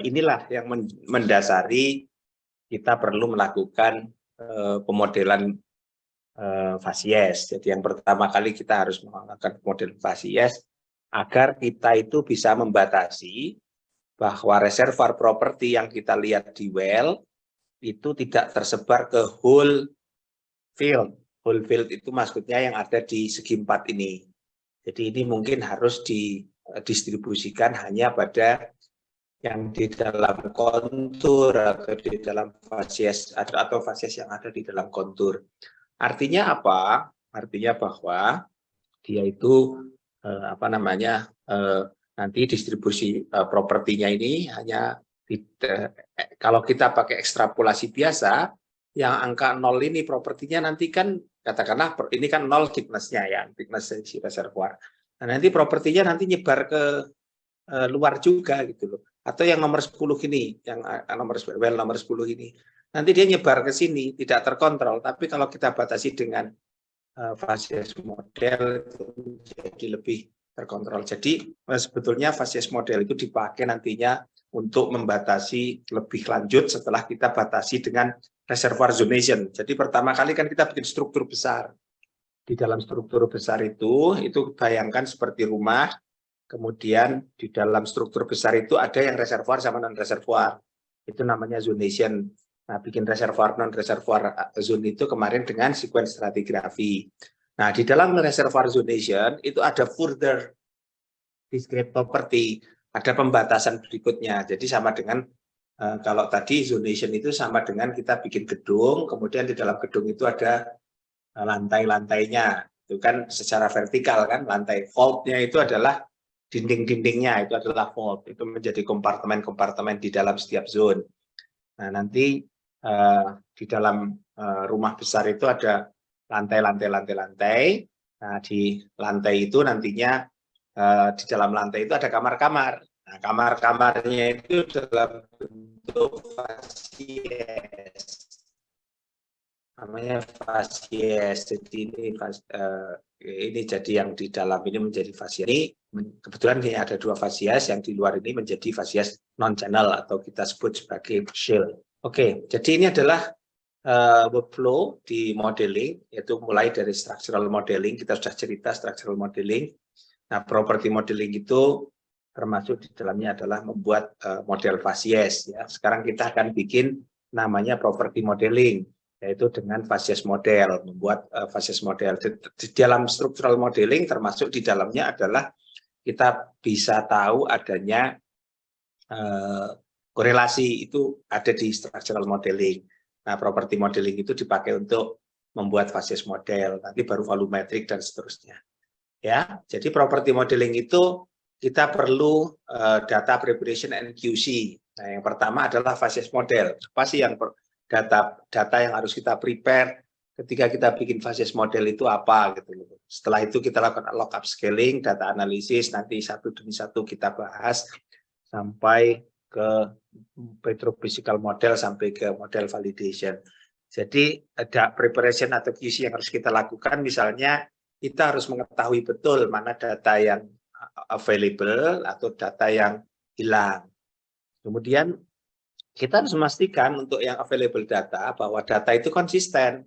inilah yang mendasari kita perlu melakukan pemodelan Fasies. Jadi yang pertama kali kita harus melakukan model Fasies agar kita itu bisa membatasi bahwa reservoir properti yang kita lihat di well itu tidak tersebar ke whole field. Whole field itu maksudnya yang ada di segi 4 ini. Jadi ini mungkin harus didistribusikan hanya pada yang di dalam kontur atau di dalam fasies atau fasies yang ada di dalam kontur. Artinya apa? Artinya bahwa dia itu nanti distribusi propertinya ini hanya kalau kita pakai ekstrapolasi biasa, yang angka 0 ini propertinya nanti kan katakanlah ini kan 0 thickness-nya ya, thickness si reservoir. Nah, nanti propertinya nanti nyebar ke luar juga gitu loh. Atau yang nomor 10 ini, yang nomor 10 ini, nanti dia nyebar ke sini, tidak terkontrol. Tapi kalau kita batasi dengan Fasies model itu jadi lebih terkontrol. Jadi sebetulnya Fasies model itu dipakai nantinya untuk membatasi lebih lanjut setelah kita batasi dengan reservoir zonation. Jadi pertama kali kan kita bikin struktur besar. Di dalam struktur besar itu bayangkan seperti rumah, kemudian di dalam struktur besar itu ada yang reservoir sama non-reservoir. Itu namanya zonation. Nah, bikin reservoir non-reservoir zone itu kemarin dengan sequence stratigraphy. Nah, di dalam reservoir zonation itu ada further discrete property, ada pembatasan berikutnya. Jadi sama dengan kalau tadi zonation itu sama dengan kita bikin gedung, kemudian di dalam gedung itu ada lantai-lantainya. Itu kan secara vertikal kan, lantai vault-nya itu adalah dinding-dindingnya, itu adalah vault. Itu menjadi kompartemen-kompartemen di dalam setiap zone. Nah, nanti di dalam rumah besar itu ada lantai-lantai. Nah, di lantai itu nantinya di dalam lantai itu ada kamar-kamar. Nah, kamar-kamarnya itu dalam bentuk fasies. Namanya fasies. Jadi ini jadi yang di dalam ini menjadi fasies. Ini kebetulan ini ada 2 fasies, yang di luar ini menjadi fasies non-channel atau kita sebut sebagai shield. Oke, jadi ini adalah workflow di modeling, yaitu mulai dari structural modeling, kita sudah cerita structural modeling. Nah, property modeling itu termasuk di dalamnya adalah membuat model fasies. Ya. Sekarang kita akan bikin namanya property modeling, yaitu dengan fasies model, membuat fasies model. Di dalam structural modeling termasuk di dalamnya adalah kita bisa tahu adanya korelasi itu ada di structural modeling. Nah, property modeling itu dipakai untuk membuat fasies model, nanti baru volumetric dan seterusnya. Ya, jadi property modeling itu kita perlu data preparation and QC. Nah, yang pertama adalah fasies model. Apa sih yang data yang harus kita prepare ketika kita bikin fasies model itu apa gitu. Setelah itu kita lakukan lookup scaling, data analisis, nanti satu demi satu kita bahas sampai ke petrophysical model sampai ke model validation. Jadi ada preparation atau QC yang harus kita lakukan, misalnya kita harus mengetahui betul mana data yang available atau data yang hilang. Kemudian kita harus memastikan untuk yang available data bahwa data itu konsisten.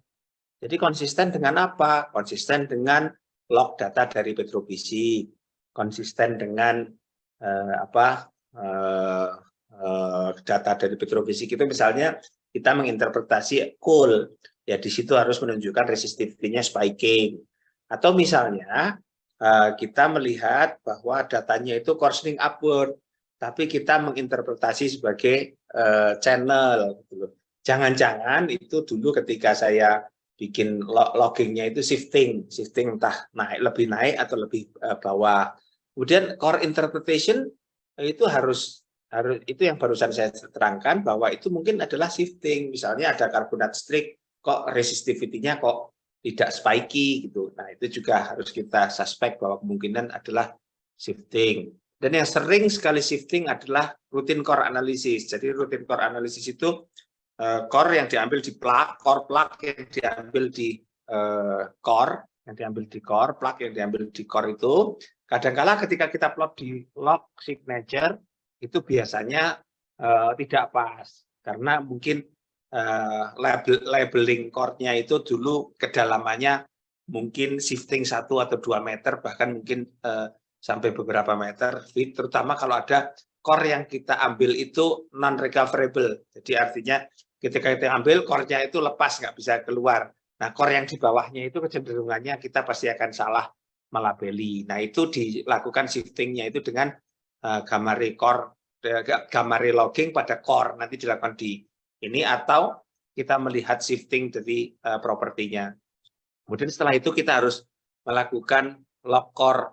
Jadi konsisten dengan apa? Konsisten dengan log data dari petrovisi, konsisten dengan data dari petrovisi itu misalnya kita menginterpretasi coal, ya di situ harus menunjukkan resistivity-nya spiking. Atau misalnya kita melihat bahwa datanya itu coarsening upward, tapi kita menginterpretasi sebagai channel. Jangan-jangan itu dulu ketika saya bikin loggingnya itu shifting entah lebih naik atau lebih bawah. Kemudian core interpretation itu harus itu yang barusan saya terangkan bahwa itu mungkin adalah shifting. Misalnya ada karbonat streak, kok resistivity-nya kok tidak spiky gitu. Nah, itu juga harus kita suspek bahwa kemungkinan adalah shifting. Dan yang sering sekali shifting adalah routine core analysis. Jadi routine core analysis itu core yang diambil di plug, core plug yang diambil di core, plug yang diambil di core itu kadang-kala ketika kita plot di log signature itu biasanya tidak pas karena mungkin labeling core-nya itu dulu kedalamannya mungkin shifting 1 atau 2 meter, bahkan mungkin sampai beberapa meter feet, terutama kalau ada core yang kita ambil itu non-recoverable. Jadi artinya ketika kita ambil core-nya itu lepas, nggak bisa keluar. Nah, core yang di bawahnya itu kecenderungannya kita pasti akan salah melabeli. Nah, itu dilakukan shifting-nya itu dengan gamma ray core, gamma ray logging pada core, nanti dilakukan di ini, atau kita melihat shifting dari propertinya. Kemudian setelah itu kita harus melakukan log core,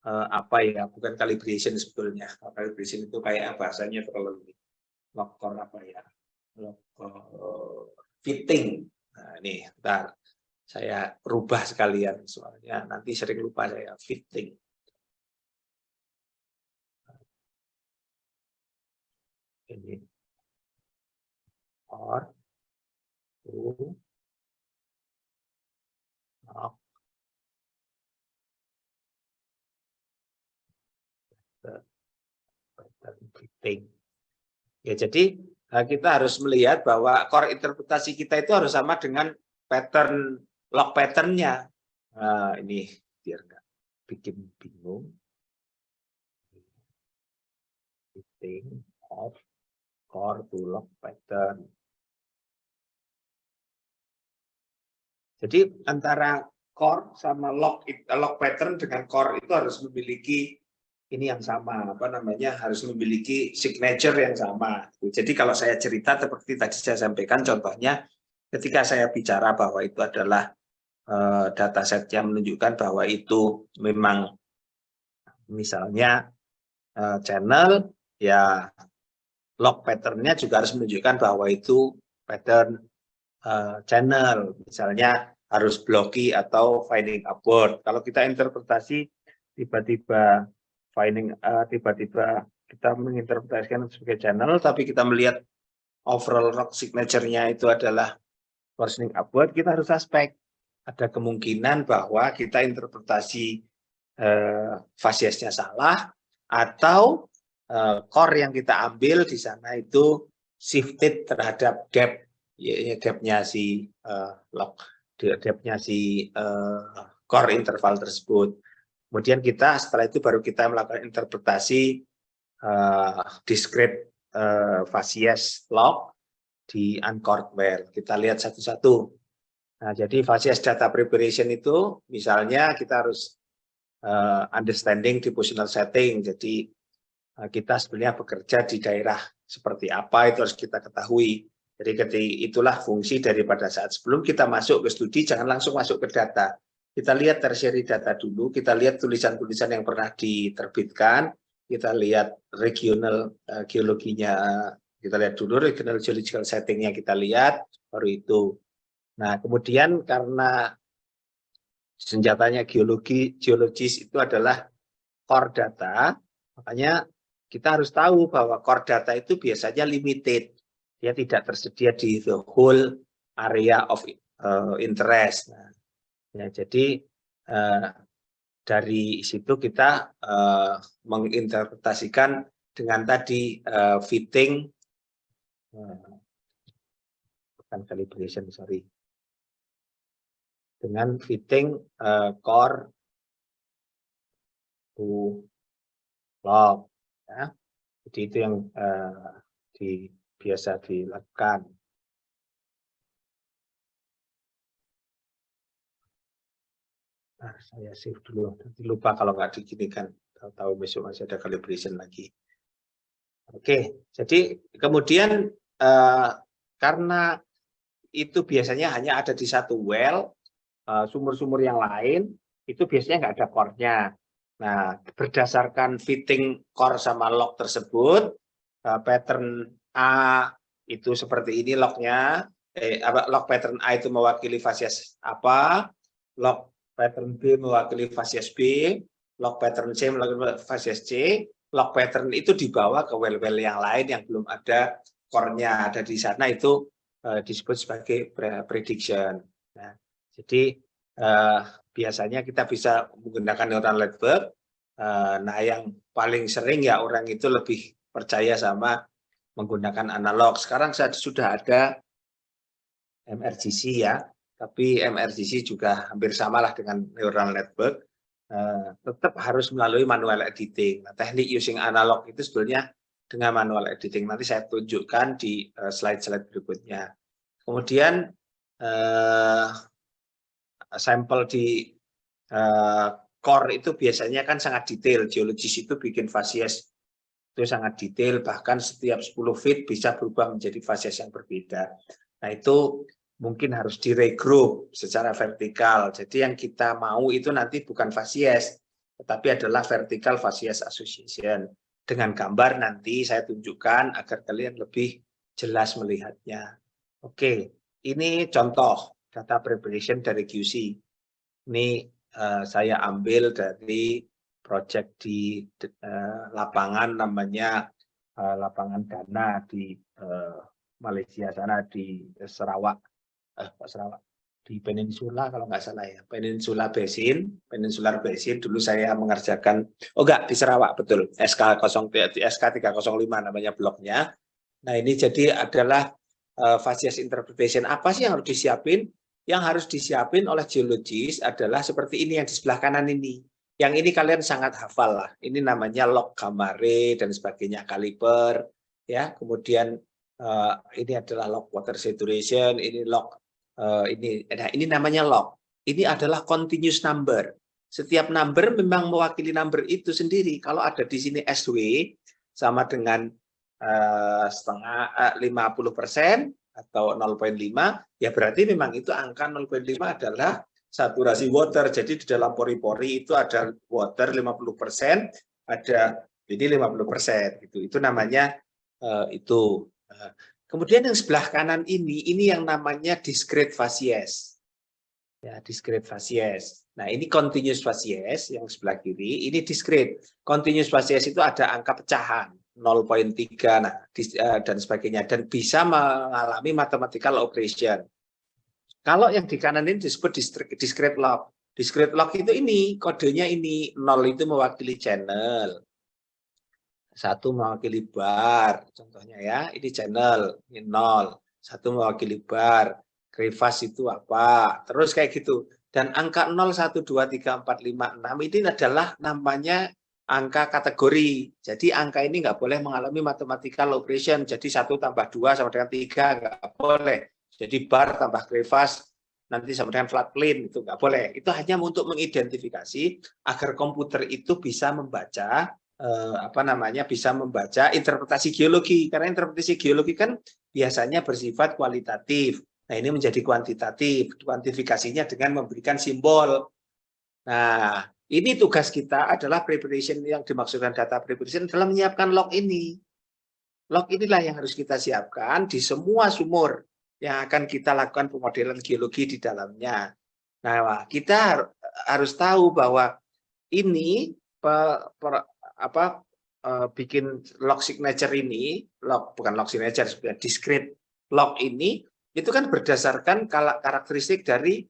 apa ya, bukan calibration sebetulnya. Calibration itu kayak bahasanya kalau log core apa ya, log core fitting. Nah ini, bentar, saya rubah sekalian soalnya nanti sering lupa saya. Fitting. Ini core to log fitting. Ya, jadi kita harus melihat bahwa core interpretasi kita itu harus sama dengan pattern log patternnya. Ini biar nggak bikin bingung. Fitting of core to log pattern. Jadi antara core sama log pattern dengan core itu harus memiliki ini yang sama, apa namanya, harus memiliki signature yang sama. Jadi kalau saya cerita seperti tadi saya sampaikan contohnya, ketika saya bicara bahwa itu adalah dataset yang menunjukkan bahwa itu memang misalnya channel, ya log patternnya juga harus menunjukkan bahwa itu pattern channel, misalnya harus blocky atau finding upward. Kalau kita interpretasi tiba-tiba tiba-tiba kita menginterpretasikan sebagai channel, tapi kita melihat overall rock signature-nya itu adalah worsening upward, kita harus suspek ada kemungkinan bahwa kita interpretasi fasiesnya salah, atau core yang kita ambil di sana itu shifted terhadap gap, gapnya si gapnya si core interval tersebut. Kemudian kita setelah itu baru kita melakukan interpretasi discrete facies log di uncored well. Kita lihat satu-satu. Nah, jadi facies data preparation itu misalnya kita harus understanding depositional setting. Jadi kita sebenarnya bekerja di daerah seperti apa itu harus kita ketahui. Jadi itulah fungsi daripada saat sebelum kita masuk ke studi, jangan langsung masuk ke data. Kita lihat tertiary data dulu, kita lihat tulisan-tulisan yang pernah diterbitkan, kita lihat regional geologinya, kita lihat dulu regional geological settingnya, kita lihat, baru itu. Nah, kemudian karena senjatanya geologis itu adalah core data, makanya kita harus tahu bahwa core data itu biasanya limited. Dia tidak tersedia di the whole area of interest. Nah, ya, jadi dari situ kita menginterpretasikan dengan tadi fitting, bukan calibration, sorry, dengan fitting core to log. Ya. Jadi itu yang biasa dilakukan. Nah, saya save dulu, nanti lupa kalau nggak diginikan, tahu besok masih ada calibration lagi. Oke, jadi kemudian karena itu biasanya hanya ada di satu well, sumur-sumur yang lain itu biasanya nggak ada core-nya. Nah, berdasarkan fitting core sama log tersebut, pattern A itu seperti ini lognya, log pattern A itu mewakili fasies apa, log pattern B mewakili fasies B, log pattern C mewakili fasies C, log pattern itu dibawa ke well-well yang lain yang belum ada core-nya, ada di sana, itu disebut sebagai prediction. Nah, jadi biasanya kita bisa menggunakan neural network. Nah, yang paling sering ya orang itu lebih percaya sama menggunakan analog. Sekarang sudah ada MRGC ya, tapi MRGC juga hampir samalah dengan neural network. Tetap harus melalui manual editing. Nah, teknik using analog itu sebenarnya dengan manual editing. Nanti saya tunjukkan di slide-slide berikutnya. Kemudian sampel di core itu biasanya kan sangat detail. Geologis itu bikin facies itu sangat detail, bahkan setiap 10 feet bisa berubah menjadi facies yang berbeda. Nah, itu mungkin harus diregroup secara vertikal. Jadi yang kita mau itu nanti bukan facies, tetapi adalah vertical facies association. Dengan gambar nanti saya tunjukkan agar kalian lebih jelas melihatnya. Oke, ini contoh data preparation dari QC. Ini saya ambil dari proyek di lapangan, namanya lapangan Dana di Malaysia sana, di Sarawak. Sarawak, di Peninsula kalau nggak salah ya, Peninsular Basin. Dulu saya mengerjakan, oh enggak, di Sarawak, betul, SK 305 namanya bloknya. Nah, ini jadi adalah facies interpretation. Apa sih yang harus disiapin? Yang harus disiapin oleh geologis adalah seperti ini yang di sebelah kanan ini. Yang ini kalian sangat hafal lah. Ini namanya log gamma ray dan sebagainya, kaliber ya. Kemudian ini adalah log water saturation, ini log ini namanya log. Ini adalah continuous number. Setiap number memang mewakili number itu sendiri. Kalau ada di sini SW sama dengan setengah 50% atau 0,5, ya berarti memang itu angka 0,5 adalah saturasi water. Jadi di dalam pori-pori itu ada water 50%, ada ini 50% gitu. Itu namanya itu. Kemudian yang sebelah kanan ini yang namanya discrete facies. Ya, discrete facies. Nah, ini continuous facies yang sebelah kiri, ini discrete. Continuous facies itu ada angka pecahan 0,3 nah dan sebagainya, dan bisa mengalami mathematical operation. Kalau yang di kanan ini disebut discrete log. Discrete log itu ini kodenya ini 0 itu mewakili channel. 1 mewakili bar, contohnya ya, ini channel, ini 0, 1 mewakili bar, crevasse itu apa, terus kayak gitu. Dan angka 0, 1, 2, 3, 4, 5, 6 ini adalah namanya angka kategori. Jadi angka ini nggak boleh mengalami mathematical operation, jadi 1 tambah 2 sama dengan 3, nggak boleh. Jadi bar tambah crevasse nanti sama dengan flat plane, itu nggak boleh. Itu hanya untuk mengidentifikasi agar komputer itu bisa membaca bisa membaca interpretasi geologi, karena interpretasi geologi kan biasanya bersifat kualitatif. Nah, ini menjadi kuantitatif, kuantifikasinya dengan memberikan simbol. Nah, ini tugas kita adalah preparation, yang dimaksudkan data preparation adalah menyiapkan log ini. Log inilah yang harus kita siapkan di semua sumur yang akan kita lakukan pemodelan geologi di dalamnya. Nah, kita harus tahu bahwa ini bikin log signature ini, bukan log signature, discrete log ini, itu kan berdasarkan karakteristik dari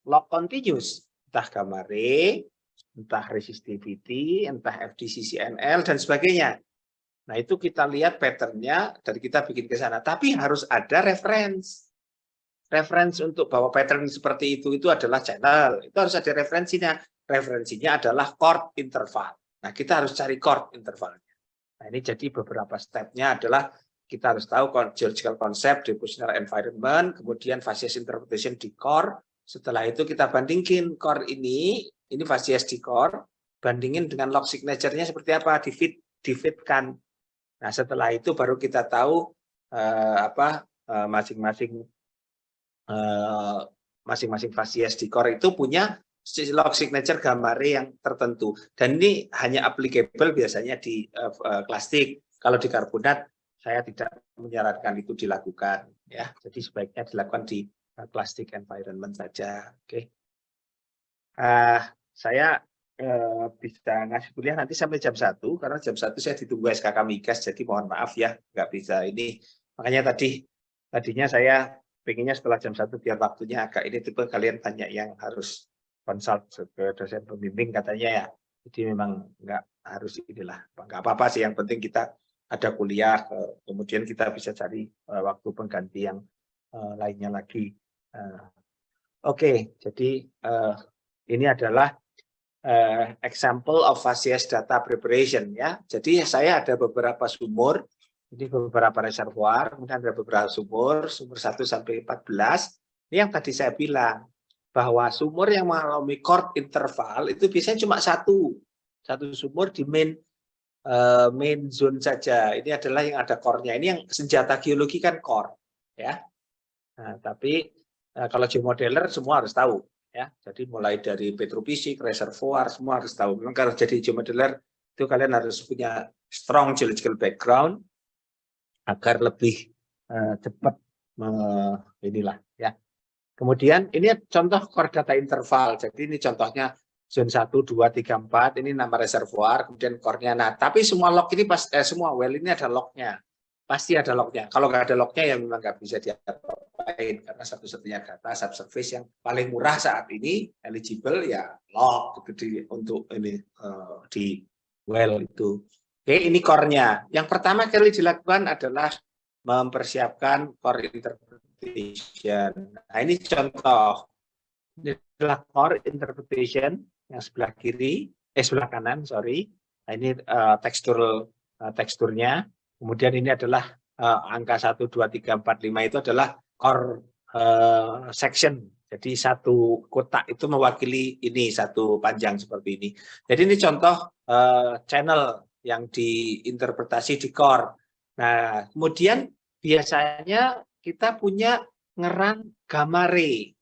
log continuous, entah gamma ray, entah resistivity, entah FDCCNL, dan sebagainya. Nah, itu kita lihat patternnya dan kita bikin ke sana. Tapi harus ada reference. Reference untuk bahwa pattern seperti itu adalah channel. Itu harus ada referensinya. Referensinya adalah chord interval. Nah, kita harus cari chord intervalnya. Nah, ini jadi beberapa stepnya adalah kita harus tahu geological concept, depositional environment, kemudian facies interpretation di core. Setelah itu kita bandingkin core ini facies di core, bandingin dengan log signature-nya seperti apa, di-fit-kan. Nah, setelah itu baru kita tahu masing-masing facies di core itu punya log signature gamma ray yang tertentu, dan ini hanya applicable biasanya di plastik. Kalau di karbonat saya tidak menyarankan itu dilakukan ya, jadi sebaiknya dilakukan di plastik environment saja. Oke. Saya bisa ngasih kuliah nanti sampai jam 1, karena jam 1 saya ditunggu SKK Migas, jadi mohon maaf ya nggak bisa ini. Makanya tadinya saya pengennya setelah jam 1 biar waktunya agak ini, tipe kalian tanya yang harus konsult ke dosen pembimbing katanya ya. Jadi memang nggak harus inilah, nggak apa-apa sih, yang penting kita ada kuliah, kemudian kita bisa cari waktu pengganti yang lainnya lagi. Oke, jadi ini adalah example of facies data preparation ya. Jadi saya ada beberapa sumur, ini beberapa reservoir, kemudian ada beberapa sumur 1 sampai 14. Ini yang tadi saya bilang bahwa sumur yang mengalami core interval itu biasanya cuma satu sumur di main zone saja. Ini adalah yang ada core-nya. Ini yang senjata geologi kan core, ya. Nah, tapi kalau geomodeler semua harus tahu, ya. Jadi mulai dari petrofisik, reservoir, semua harus tahu. Memang kalau jadi geomodeler itu kalian harus punya strong geological background agar lebih cepat inilah, ya. Kemudian ini contoh core data interval. Jadi ini contohnya zone 1, 2, 3, 4. Ini nama reservoir, kemudian core-nya. Nah, tapi semua log ini semua well ini ada lognya. Pasti ada lognya. Kalau nggak ada lognya ya memang nggak bisa diapain, karena satu-satunya data subsurface yang paling murah saat ini eligible ya log untuk ini di well itu. Oke, ini core-nya. Yang pertama kali dilakukan adalah mempersiapkan core interpretation. Nah, ini contoh. Ini adalah core interpretation yang sebelah kiri, sebelah kanan, sorry. Nah, ini teksturnya. Kemudian ini adalah angka 1, 2, 3, 4, 5 itu adalah core section. Jadi satu kotak itu mewakili ini, satu panjang seperti ini. Jadi ini contoh channel yang diinterpretasi di core. Nah, kemudian biasanya kita punya ngeran gamma ray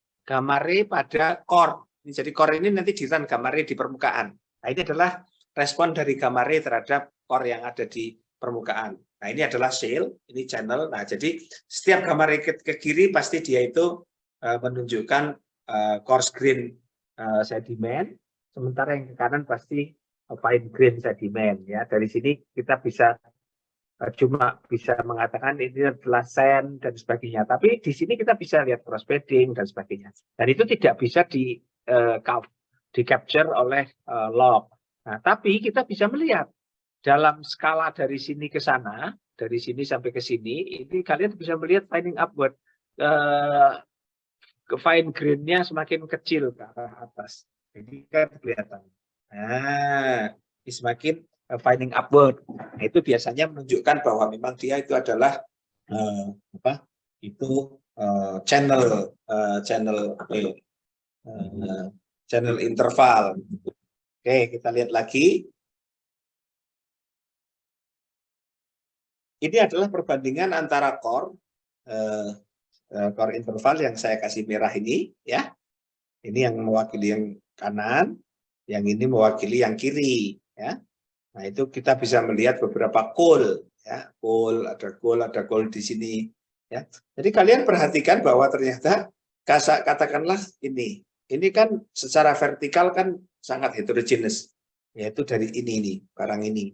pada core. Jadi core ini nanti di-run gamma ray di permukaan. Nah, ini adalah respon dari gamma ray terhadap core yang ada di permukaan. Nah, ini adalah shale, ini channel. Nah, jadi setiap gamma ray ke kiri pasti dia itu menunjukkan coarse grain sedimen, sementara yang ke kanan pasti fine grain sedimen. Ya, dari sini kita bisa cuma bisa mengatakan ini adalah sand dan sebagainya. Tapi di sini kita bisa lihat cross bedding dan sebagainya. Dan itu tidak bisa di capture oleh log. Nah, tapi kita bisa melihat dalam skala dari sini ke sana, dari sini sampai ke sini, ini kalian bisa melihat finding upward. Fine grain-nya semakin kecil ke arah atas. Jadi kan kelihatan. Nah, ini semakin finding upward. Nah, itu biasanya menunjukkan bahwa memang dia itu adalah channel interval. Oke, kita lihat lagi. Ini adalah perbandingan antara core interval yang saya kasih merah ini, ya. Ini yang mewakili yang kanan, yang ini mewakili yang kiri, ya. Nah, itu kita bisa melihat beberapa goal, ya. Ada goal di sini, ya. Jadi kalian perhatikan bahwa ternyata katakanlah ini kan secara vertikal kan sangat heterogeneous, yaitu dari ini nih, barang ini.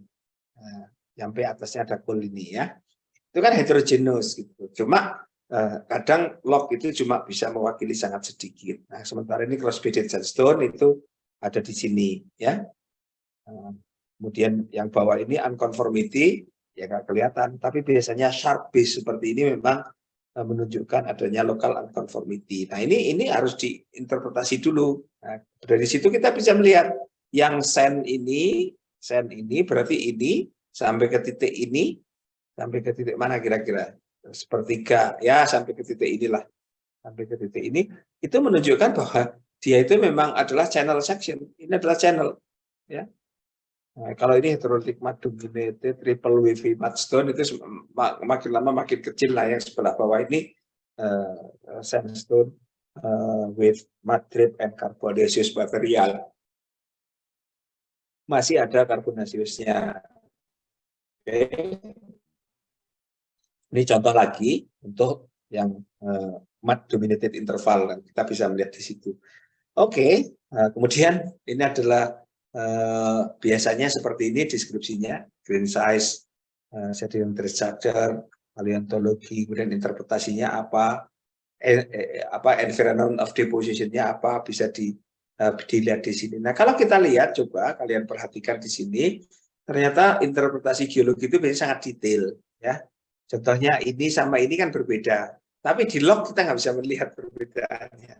Nah, sampai atasnya ada goal ini, ya. Itu kan heterogeneous gitu. Cuma kadang log itu cuma bisa mewakili sangat sedikit. Nah, sementara ini cross-bedded sandstone itu ada di sini, ya. Kemudian yang bawah ini unconformity, ya nggak kelihatan. Tapi biasanya sharp base seperti ini memang menunjukkan adanya local unconformity. Nah, ini harus diinterpretasi dulu. Nah, dari situ kita bisa melihat yang sand ini berarti ini sampai ke titik ini, sampai ke titik mana kira-kira? Sepertiga, ya, sampai ke titik inilah, sampai ke titik ini, itu menunjukkan bahwa dia itu memang adalah channel section. Ini adalah channel, ya. Nah, kalau ini heterolytic mud dominated triple wavy mudstone itu makin lama makin kecil lah. Yang sebelah bawah ini sandstone with mud drip and carbonaceous material. Masih ada carbonaceousnya. Oke. Ini contoh lagi untuk yang mud dominated interval, kita bisa melihat di situ. Oke, kemudian ini adalah biasanya seperti ini deskripsinya: grain size, sedimentary structure, paleontologi, kemudian interpretasinya apa, environment of deposition-nya apa, bisa dilihat di sini. Nah, kalau kita lihat, coba kalian perhatikan di sini, ternyata interpretasi geologi itu biasanya sangat detail, ya. Contohnya ini sama ini kan berbeda, tapi di log kita nggak bisa melihat perbedaannya.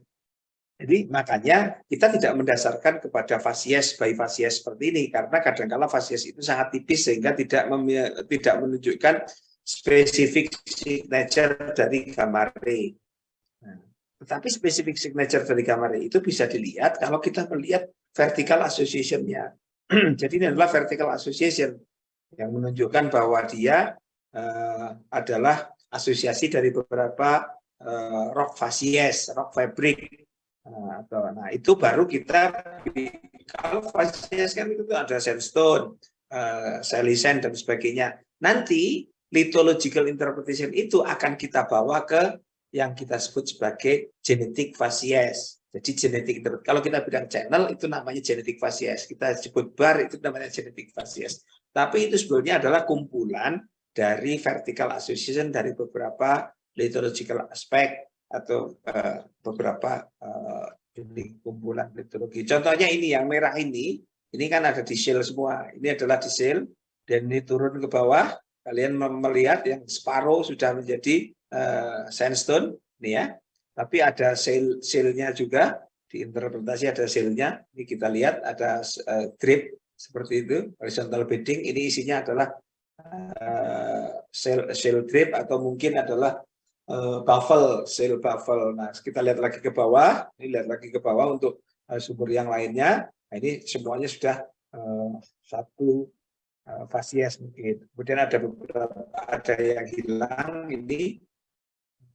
Jadi makanya kita tidak mendasarkan kepada fasies by fasies seperti ini, karena kadang-kala fasies itu sangat tipis sehingga tidak menunjukkan spesifik signature dari gamare. Nah, tetapi spesifik signature dari gamare itu bisa dilihat kalau kita melihat vertical association-nya. Jadi ini adalah vertical association yang menunjukkan bahwa dia adalah asosiasi dari beberapa rock facies, rock fabric. Nah, itu baru kita, kalau facies kan itu ada sandstone, silicium dan sebagainya. Nanti lithological interpretation itu akan kita bawa ke yang kita sebut sebagai genetic facies. Jadi genetik, kalau kita bilang channel itu namanya genetic facies. Kita sebut bar itu namanya genetic facies. Tapi itu sebenarnya adalah kumpulan dari vertical association dari beberapa lithological aspek atau beberapa kumpulan lithologi. Contohnya ini yang merah ini kan ada di shell semua. Ini adalah di shell dan ini turun ke bawah. Kalian melihat yang separuh sudah menjadi sandstone, nih ya. Tapi ada shell-nya juga, diinterpretasi ada shell-nya. Ini kita lihat ada drip seperti itu, horizontal bedding. Ini isinya adalah shell drip atau mungkin adalah buffle, shell buffle. Nah, kita lihat lagi ke bawah, ini lihat lagi ke bawah untuk sumber yang lainnya. Nah, ini semuanya sudah satu fasies mungkin. Kemudian ada beberapa, ada yang hilang ini,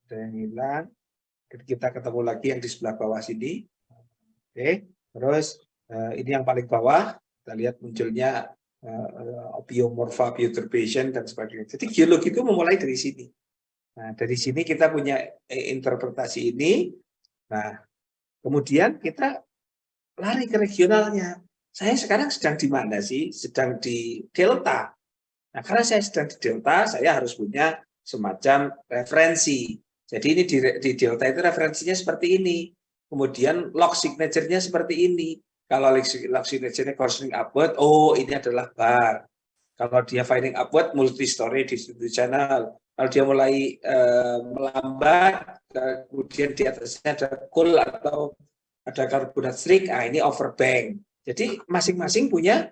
ada yang hilang. Kita ketemu lagi yang di sebelah bawah sini. Oke, terus ini yang paling bawah, kita lihat munculnya biomorpha, bioturbation dan sebagainya. Jadi geologi itu memulai dari sini. Nah, dari sini kita punya interpretasi ini. Nah, kemudian kita lari ke regionalnya. Saya sekarang sedang di mana sih? Sedang di delta. Nah, karena saya sedang di delta, saya harus punya semacam referensi. Jadi ini di delta itu referensinya seperti ini. Kemudian log signature-nya seperti ini. Kalau log signature-nya corresponding upward, oh ini adalah bar. Kalau dia finding upward, multi-story distributed channel. Kalau dia mulai melambat, kemudian di atasnya ada cool atau ada karbonat strik, ini overbank. Jadi masing-masing punya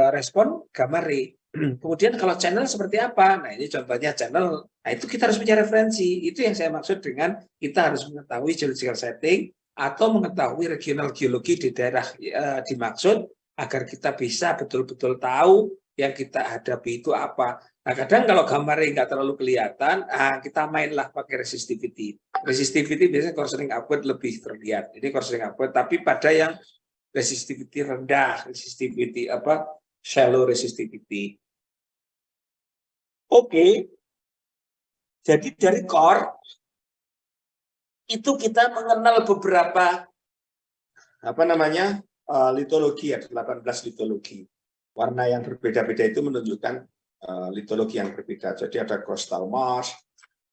respon gamma ray. Kemudian kalau channel seperti apa? Nah, ini contohnya channel. Nah, itu kita harus punya referensi. Itu yang saya maksud dengan kita harus mengetahui geological setting atau mengetahui regional geologi di daerah dimaksud agar kita bisa betul-betul tahu yang kita hadapi itu apa. Nah, kadang kalau gambarnya nggak terlalu kelihatan, kita mainlah pakai resistivity. Resistivity biasanya corresponding upward lebih terlihat. Ini corresponding upward, tapi pada yang resistivity rendah, resistivity shallow resistivity. Oke. Jadi dari core itu kita mengenal beberapa litologi, ya, 18 litologi. Warna yang berbeda-beda itu menunjukkan litologi yang berbeda. Jadi ada coastal marsh,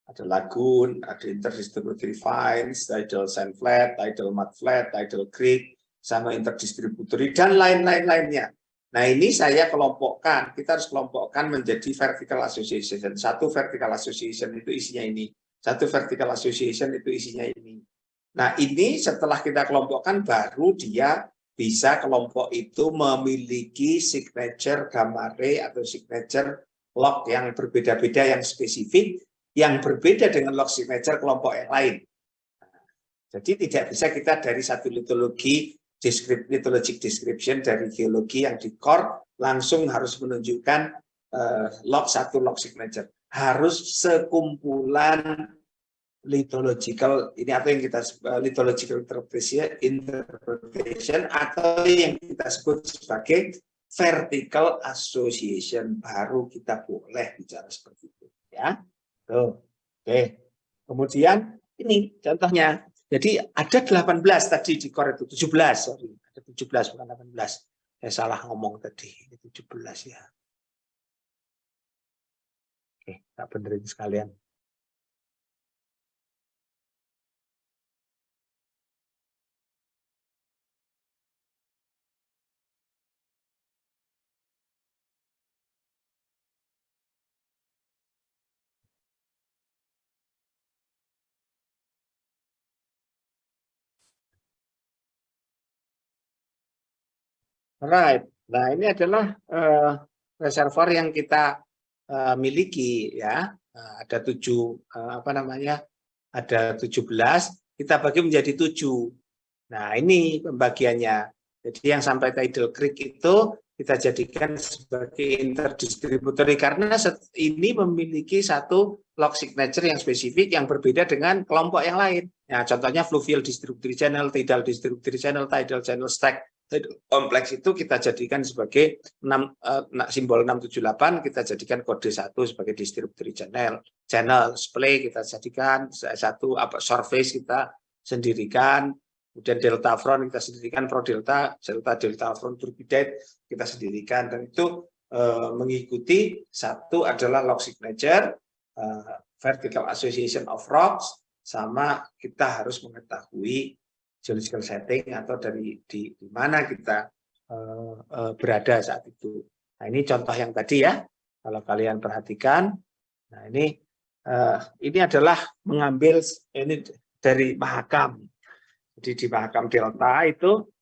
ada lagoon, ada interdistributory fines, tidal sand flat, tidal mud flat, tidal creek, sama interdistributory, dan lain-lainnya. Nah, ini saya kelompokkan, kita harus kelompokkan menjadi vertical association. Satu vertical association itu isinya ini. Satu vertical association itu isinya ini. Nah, ini setelah kita kelompokkan, baru dia bisa kelompok itu memiliki signature gamma ray atau signature log yang berbeda-beda, yang spesifik, yang berbeda dengan log signature kelompok yang lain. Jadi tidak bisa kita dari satu litologi, lithologic description dari geologi yang di core langsung harus menunjukkan satu log signature. Harus sekumpulan lithological ini atau yang kita lithological interpretation atau yang kita sebut sebagai vertical association, baru kita boleh bicara seperti itu, ya. Tuh. Oke. Kemudian ini contohnya. Jadi ada 18 tadi di core itu, 17, sorry. Ada 17 bukan 18. Saya salah ngomong tadi, ini 17 ya. Oke, tak benerin sekalian. Right. Nah, ini adalah reservoir yang kita miliki ya. Ada 7 apa namanya? Ada 17, kita bagi menjadi 7. Nah, ini pembagiannya. Jadi yang sampai Tidal Creek itu kita jadikan sebagai interdistributory karena ini memiliki satu log signature yang spesifik yang berbeda dengan kelompok yang lain. Nah, contohnya fluvial distributory channel, tidal distributory channel, tidal channel stack. Kompleks itu kita jadikan sebagai simbol 678, kita jadikan kode 1 sebagai distributory channel. Channel splay kita jadikan satu, surface kita sendirikan. Kemudian delta front kita sendirikan, pro delta front turbidite kita sendirikan, dan itu mengikuti satu adalah log signature, vertical association of rocks, sama kita harus mengetahui geological setting atau di mana kita berada saat itu. Nah, ini contoh yang tadi ya, kalau kalian perhatikan. Nah, ini adalah mengambil ini dari Mahakam. Jadi di Mahakam Delta itu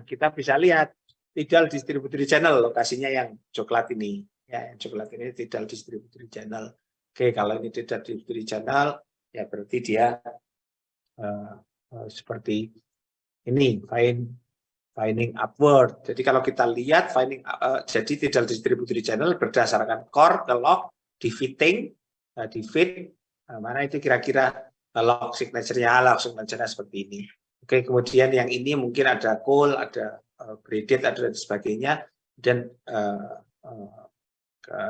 kita bisa lihat tidal distributory channel, lokasinya yang coklat ini. Ya, yang coklat ini tidal distributory channel. Oke, kalau ini tidal distributory channel, ya berarti dia seperti ini, finding upward. Jadi kalau kita lihat jadi tidal distributory channel berdasarkan core ke log, di fitting, di fit, mana itu kira-kira log signature-nya seperti ini. Oke, kemudian yang ini mungkin ada coal, ada braided, ada dan sebagainya, dan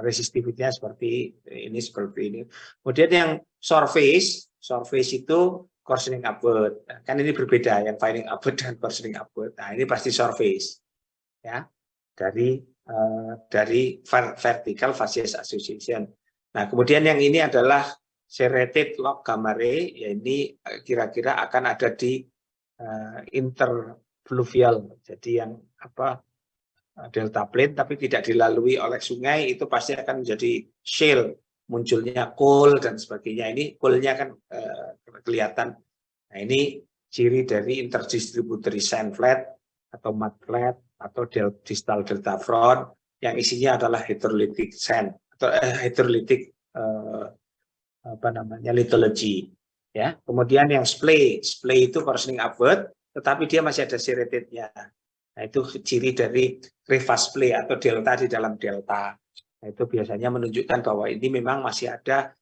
resistivity-nya seperti ini. Kemudian yang surface itu coarsening upward. Kan ini berbeda, yang finding upward dan coarsening upward. Nah, ini pasti surface, ya, dari vertical facies association. Nah, kemudian yang ini adalah serrated log gamma ray, ya ini kira-kira akan ada di interfluvial, jadi yang delta plain tapi tidak dilalui oleh sungai, itu pasti akan menjadi shale, munculnya coal dan sebagainya. Ini coalnya kan kelihatan. Nah, ini ciri dari interdistributory sand flat atau mud flat atau distal delta front yang isinya adalah hydrolytic sand atau hydrolytic lithology, ya. Kemudian yang splay itu coarsening upward, tetapi dia masih ada serrated-nya. Nah, itu ciri dari crevasse splay atau delta di dalam delta. Nah, itu biasanya menunjukkan bahwa ini memang masih ada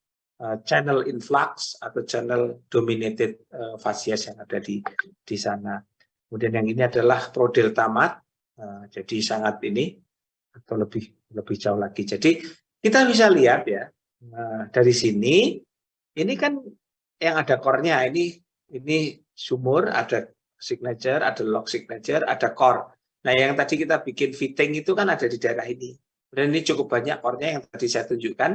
channel influx atau channel dominated facies yang ada di sana. Kemudian yang ini adalah pro delta mat, jadi sangat ini atau lebih jauh lagi. Jadi kita bisa lihat ya, dari sini ini kan yang ada core-nya, ini sumur, ada signature, ada log signature, ada core. Nah, yang tadi kita bikin fitting itu kan ada di daerah ini. Dan ini cukup banyak core-nya yang tadi saya tunjukkan.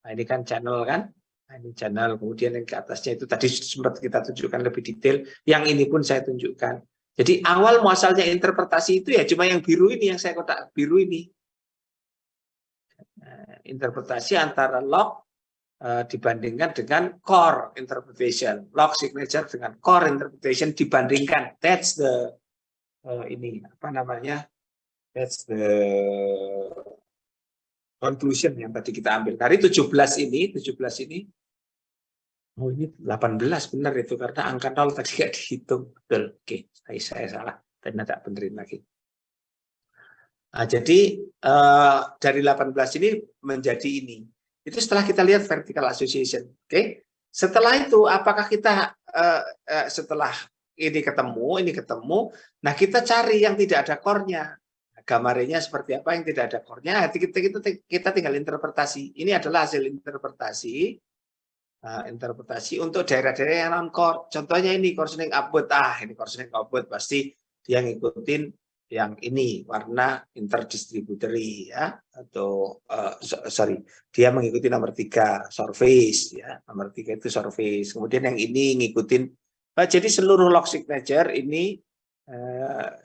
Nah, ini kan channel kan. Nah, ini channel, kemudian yang ke atasnya itu tadi sempat kita tunjukkan lebih detail. Yang ini pun saya tunjukkan. Jadi awal muasalnya interpretasi itu ya cuma yang biru ini, yang saya kotak biru ini. Nah, interpretasi antara log dibandingkan dengan core interpretation, log signature dengan core interpretation dibandingkan. That's the that's the conclusion yang tadi kita ambil. Dari 17 ini, oh ini 18 benar itu, karena angka 0 tadi nggak dihitung. Betul, oke, saya salah, tadi tak benerin lagi. Nah, jadi dari 18 ini menjadi ini. Itu setelah kita lihat vertical association. Oke. Setelah itu apakah kita setelah ini ketemu, nah kita cari yang tidak ada core-nya. Gamma ray-nya seperti apa yang tidak ada core-nya, kita tinggal interpretasi. Ini adalah hasil interpretasi. Interpretasi untuk daerah-daerah yang non-core. Contohnya ini coarsening upward. Ini coarsening upward pasti dia ngikutin yang ini warna interdistributory ya, atau dia mengikuti nomor 3 surface ya, nomor 3 itu surface. Kemudian yang ini ngikutin, jadi seluruh log signature ini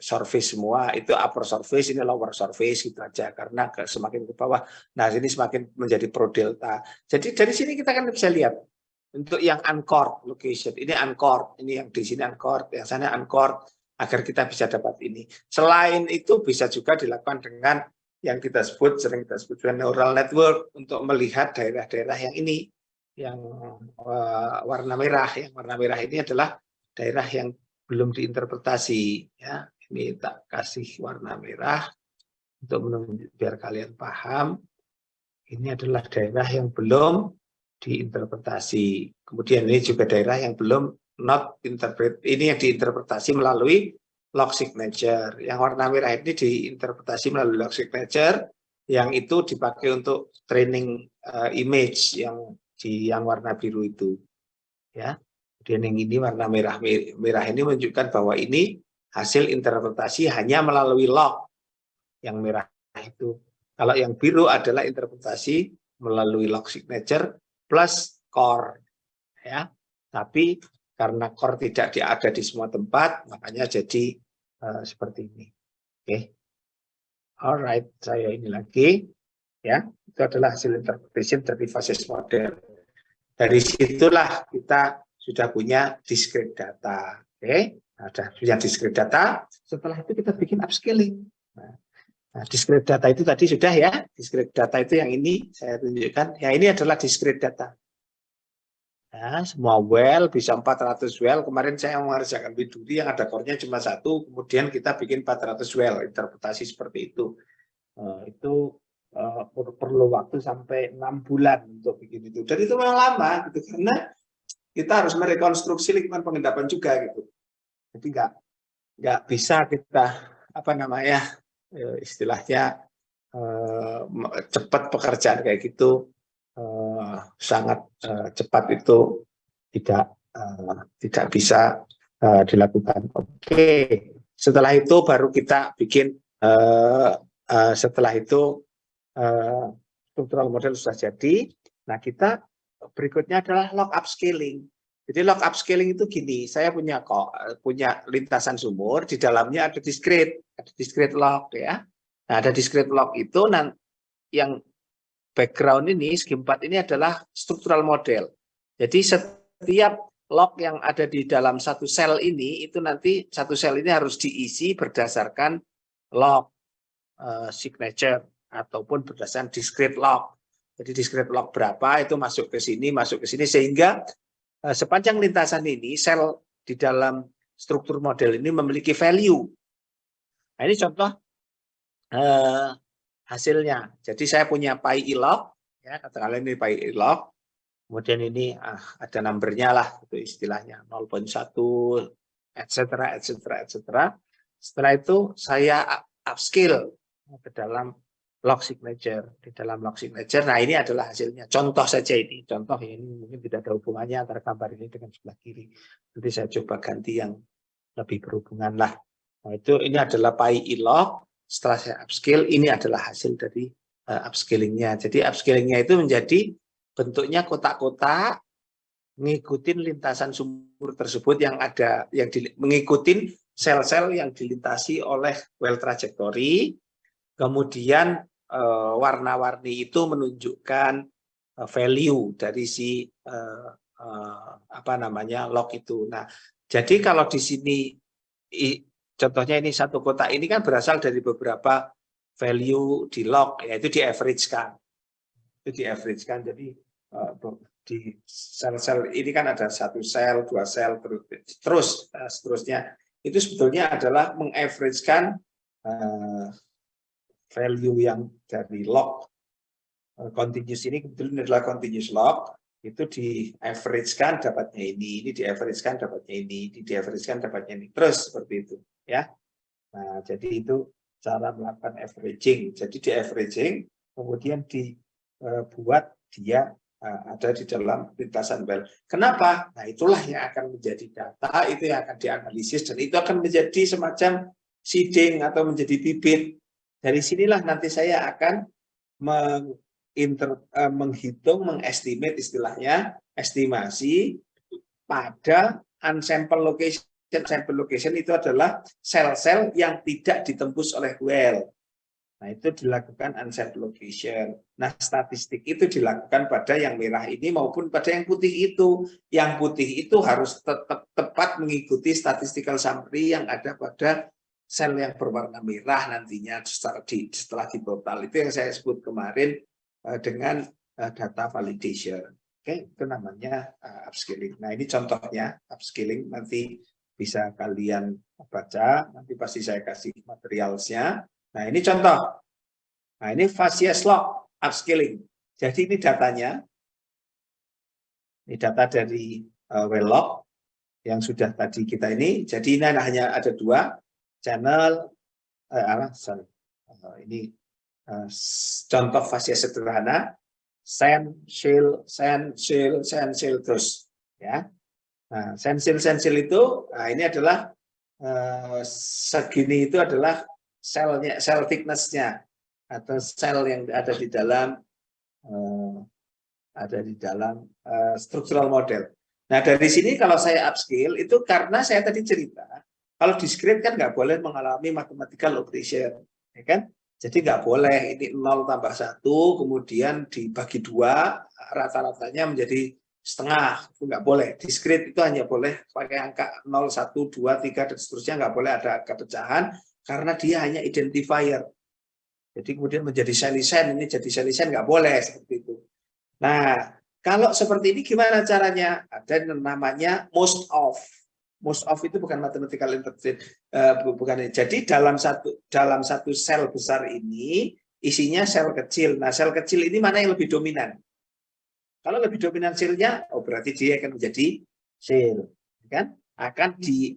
surface semua, itu upper surface, ini lower surface gitu aja, karena semakin ke bawah, nah ini semakin menjadi pro delta. Jadi dari sini kita kan bisa lihat untuk yang uncored location, ini uncored, ini yang di sini uncored, yang sana uncored. agar kita bisa dapat ini. Selain itu bisa juga dilakukan dengan yang sering kita sebut neural network untuk melihat daerah-daerah yang ini, yang warna merah. Yang warna merah ini adalah daerah yang belum diinterpretasi. Ya, ini tak kasih warna merah untuk biar kalian paham. Ini adalah daerah yang belum diinterpretasi. Kemudian ini juga daerah yang belum not interpret. Ini yang diinterpretasi melalui log signature. Yang warna merah ini diinterpretasi melalui log signature, yang itu dipakai untuk training image yang warna biru itu. Ya. Kemudian yang ini warna merah ini menunjukkan bahwa ini hasil interpretasi hanya melalui log yang merah itu. Kalau yang biru adalah interpretasi melalui log signature plus core, ya. Tapi karena core tidak ada di semua tempat, makanya jadi seperti ini. Oke, alright, saya ini lagi, ya. Itu adalah hasil interpretation dari basis model. Dari situlah kita sudah punya discrete data. Oke, ada punya discrete data. Setelah itu kita bikin upscaling. Nah, discrete data itu tadi sudah ya, discrete data itu yang ini saya tunjukkan. Ya, ini adalah discrete data. Ya, semua well bisa 400 well. Kemarin saya mengerjakan Widuri yang ada core-nya cuma 1, kemudian kita bikin 400 well, interpretasi seperti itu. Itu perlu waktu sampai 6 bulan untuk bikin itu. Dan itu memang lama gitu, karena kita harus merekonstruksi lingkungan pengendapan juga gitu. Jadi nggak bisa kita istilahnya cepat pekerjaan kayak gitu, sangat cepat itu tidak bisa dilakukan. Oke, setelah itu baru kita bikin setelah itu struktural model sudah jadi. Nah, kita berikutnya adalah log upscaling. Jadi log upscaling itu gini, saya punya lintasan sumur, di dalamnya ada discrete log ya. Nah, ada discrete log itu yang background ini, scheme 4 ini adalah struktural model. Jadi setiap log yang ada di dalam satu sel ini, itu nanti satu sel ini harus diisi berdasarkan log signature ataupun berdasarkan discrete log. Jadi discrete log berapa itu masuk ke sini, sehingga sepanjang lintasan ini sel di dalam struktur model ini memiliki value. Nah, ini contoh hasilnya. Jadi saya punya pi log, ya, katakanlah ini pi log. Kemudian ini ada numbernya lah, itu istilahnya 0.1, etc. Setelah itu saya upscale ke dalam log signature. Di dalam log signature, nah ini adalah hasilnya. Contoh saja ini. Contoh ini mungkin tidak ada hubungannya antara gambar ini dengan sebelah kiri. Nanti saya coba ganti yang lebih berhubungan lah. Nah, ini adalah pi log. Setelah saya upscale, ini adalah hasil dari upscalingnya. Jadi upscalingnya itu menjadi bentuknya kotak-kotak, ngikutin lintasan sumur tersebut yang mengikutin sel-sel yang dilintasi oleh well trajectory. Kemudian warna-warni itu menunjukkan value dari si log itu. Nah, jadi kalau di sini contohnya ini satu kotak ini kan berasal dari beberapa value di log, yaitu di average-kan. Itu di average-kan. Jadi di sel-sel ini kan ada satu sel, dua sel, terus seterusnya. Itu sebetulnya adalah meng-average-kan value yang dari log continuous ini, kebetulan adalah continuous log, itu di average-kan dapatnya ini di average-kan dapatnya ini, di average-kan dapatnya ini, terus seperti itu ya. Nah, jadi itu cara melakukan averaging. Jadi di averaging kemudian dibuat dia ada di dalam lintasan well. Kenapa? Nah, itulah yang akan menjadi data, itu yang akan dianalisis, dan itu akan menjadi semacam seeding atau menjadi bibit. Dari sinilah nanti saya akan menghitung, mengestimate istilahnya, estimasi pada unsample location. Sample location itu adalah sel-sel yang tidak ditembus oleh well. Nah, itu dilakukan unset location. Nah, statistik itu dilakukan pada yang merah ini maupun pada yang putih itu. Yang putih itu harus tetap tepat mengikuti statistical summary yang ada pada sel yang berwarna merah nantinya setelah di total. Itu yang saya sebut kemarin dengan data validation. Oke, itu namanya upscaling. Nah, ini contohnya upscaling, nanti bisa kalian baca, nanti pasti saya kasih materialnya. Nah, ini contoh. Nah, ini Facies log upscaling. Jadi ini datanya. Ini data dari Wellog yang sudah tadi kita ini. Jadi ini hanya ada 2 channel. Ini contoh Facies sederhana. Send, shield, terus. Ya. Nah, send, shield itu, nah ini adalah segini itu adalah selnya, sel thickness-nya atau sel yang ada di dalam structural model. Nah, dari sini kalau saya upscale itu karena saya tadi cerita kalau discrete kan nggak boleh mengalami mathematical operation, ya kan? Jadi nggak boleh ini 0 tambah 1 kemudian dibagi 2 rata-ratanya menjadi setengah, itu nggak boleh. Discrete itu hanya boleh pakai angka 0, 1, 2, 3 dan seterusnya, nggak boleh ada angka pecahan karena dia hanya identifier. Jadi kemudian menjadi selisen, ini jadi selisen nggak boleh seperti itu. Nah, kalau seperti ini gimana caranya? Ada yang namanya most of. Most of itu bukan mathematical interpret, bukan. Jadi dalam satu sel besar ini isinya sel kecil. Nah, sel kecil ini mana yang lebih dominan? Kalau lebih dominan selnya, oh berarti dia akan menjadi sel, kan? Akan di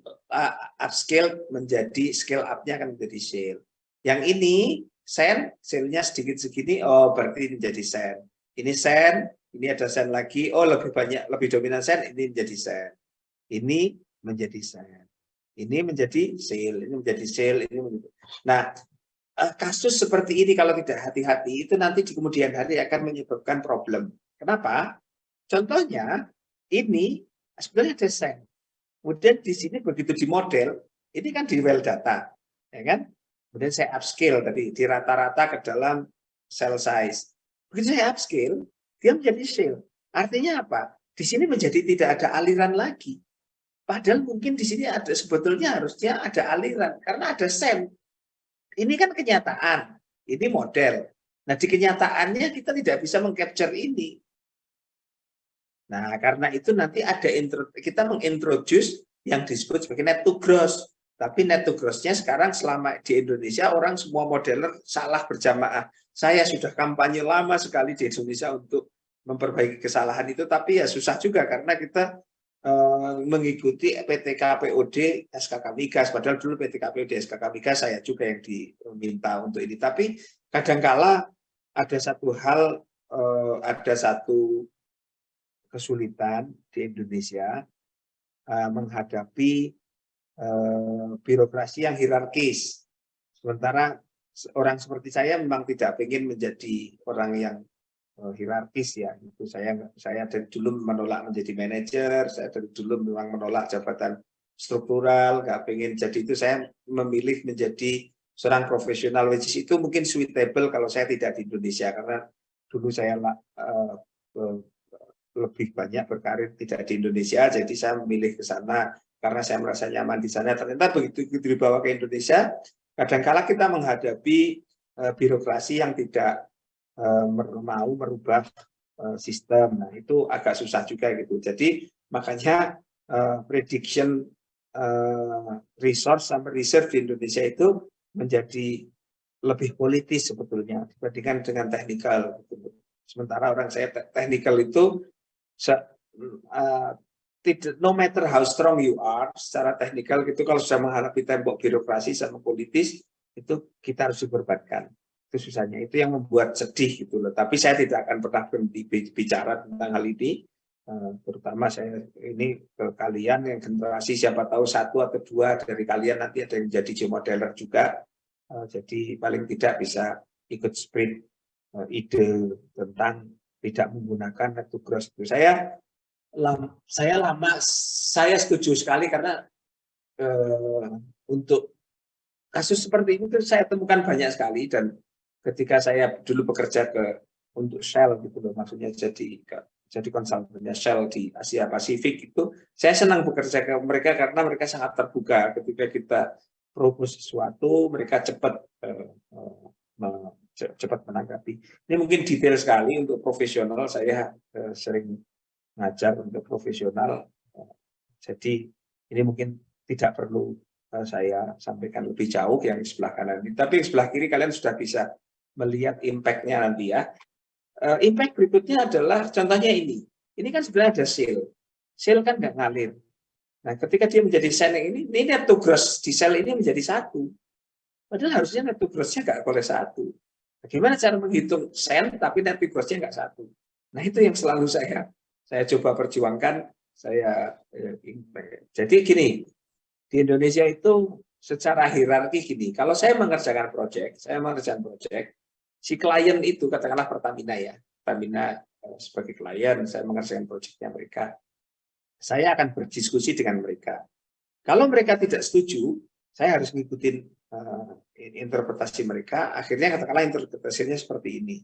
upscale menjadi scale up-nya akan menjadi sel. Yang ini selnya sedikit segini, oh berarti menjadi sen. Ini sen, ini ada sen lagi, oh lebih banyak, lebih dominan sen, ini menjadi sen. Ini menjadi sen. Ini menjadi sel, ini menjadi sel, ini menjadi. Nah, kasus seperti ini kalau tidak hati-hati itu nanti di kemudian hari akan menyebabkan problem. Kenapa? Contohnya ini sebenarnya ada sen. Kemudian di sini begitu di model, ini kan di well data, ya kan? Kemudian saya upscale tadi di rata-rata ke dalam cell size. Begitu saya upscale, dia menjadi sel. Artinya apa? Di sini menjadi tidak ada aliran lagi. Padahal mungkin di sini ada sebetulnya harusnya ada aliran karena ada sen. Ini kan kenyataan, ini model. Nah, di kenyataannya kita tidak bisa mengcapture ini. Nah, karena itu nanti ada kita mengintroduce yang disebut sebagai net to gross. Tapi net to gross-nya sekarang selama di Indonesia orang semua modeler salah berjamaah. Saya sudah kampanye lama sekali di Indonesia untuk memperbaiki kesalahan itu, tapi ya susah juga karena kita mengikuti PTK-POD SKK Migas. Padahal dulu PTK-POD SKK Migas saya juga yang diminta untuk ini. Tapi kadangkala ada satu hal, ada satu kesulitan di Indonesia menghadapi birokrasi yang hierarkis. Sementara orang seperti saya memang tidak ingin menjadi orang yang hierarkis ya. Itu saya dari dulu menolak menjadi manajer, saya dari dulu memang menolak jabatan struktural, nggak pengen jadi itu. Saya memilih menjadi seorang profesional, which is itu mungkin suitable kalau saya tidak di Indonesia karena dulu saya lebih banyak berkarir tidak di Indonesia, jadi saya memilih ke sana karena saya merasa nyaman di sana. Ternyata begitu dibawa ke Indonesia, kadang-kala kita menghadapi birokrasi yang tidak mau merubah sistem. Nah, itu agak susah juga gitu. Jadi makanya prediction resource sampai reserve di Indonesia itu menjadi lebih politis sebetulnya dibandingkan dengan teknikal. Sementara orang saya teknikal itu no matter how strong you are secara teknikal gitu, kalau sudah menghadapi tembok birokrasi sama politis itu kita harus dikorbankan. Itu susahnya, itu yang membuat sedih gitu loh. Tapi saya tidak akan pernah berhenti bicara tentang hal ini, terutama saya ini ke kalian yang generasi siapa tahu 1 atau 2 dari kalian nanti ada yang jadi geomodeler juga, jadi paling tidak bisa ikut spread ide tentang tidak menggunakan net to gross. Saya setuju sekali karena untuk kasus seperti ini saya temukan banyak sekali dan ketika saya dulu bekerja untuk Shell gitu loh, maksudnya jadi konsultannya Shell di Asia Pasifik itu, saya senang bekerja ke mereka karena mereka sangat terbuka ketika kita propose sesuatu, mereka cepat menanggapi. Ini mungkin detail sekali untuk profesional, saya sering ngajar untuk profesional, jadi ini mungkin tidak perlu saya sampaikan lebih jauh yang sebelah kanan ini. Tapi yang sebelah kiri kalian sudah bisa melihat impact-nya nanti ya. Impact berikutnya adalah contohnya ini. Ini kan sebenarnya ada sel. Sel kan nggak ngalir. Nah, ketika dia menjadi sel yang ini net to gross di sel ini menjadi 1. Padahal harusnya net to gross-nya nggak boleh 1. Bagaimana cara menghitung sen tapi net to gross-nya nggak 1? Nah, itu yang selalu saya coba perjuangkan. Jadi gini, di Indonesia itu secara hierarki gini, kalau saya mengerjakan proyek, si klien itu katakanlah Pertamina ya, Pertamina sebagai klien, saya mengerjakan proyeknya mereka, saya akan berdiskusi dengan mereka. Kalau mereka tidak setuju, saya harus ngikutin interpretasi mereka, akhirnya katakanlah interpretasinya seperti ini.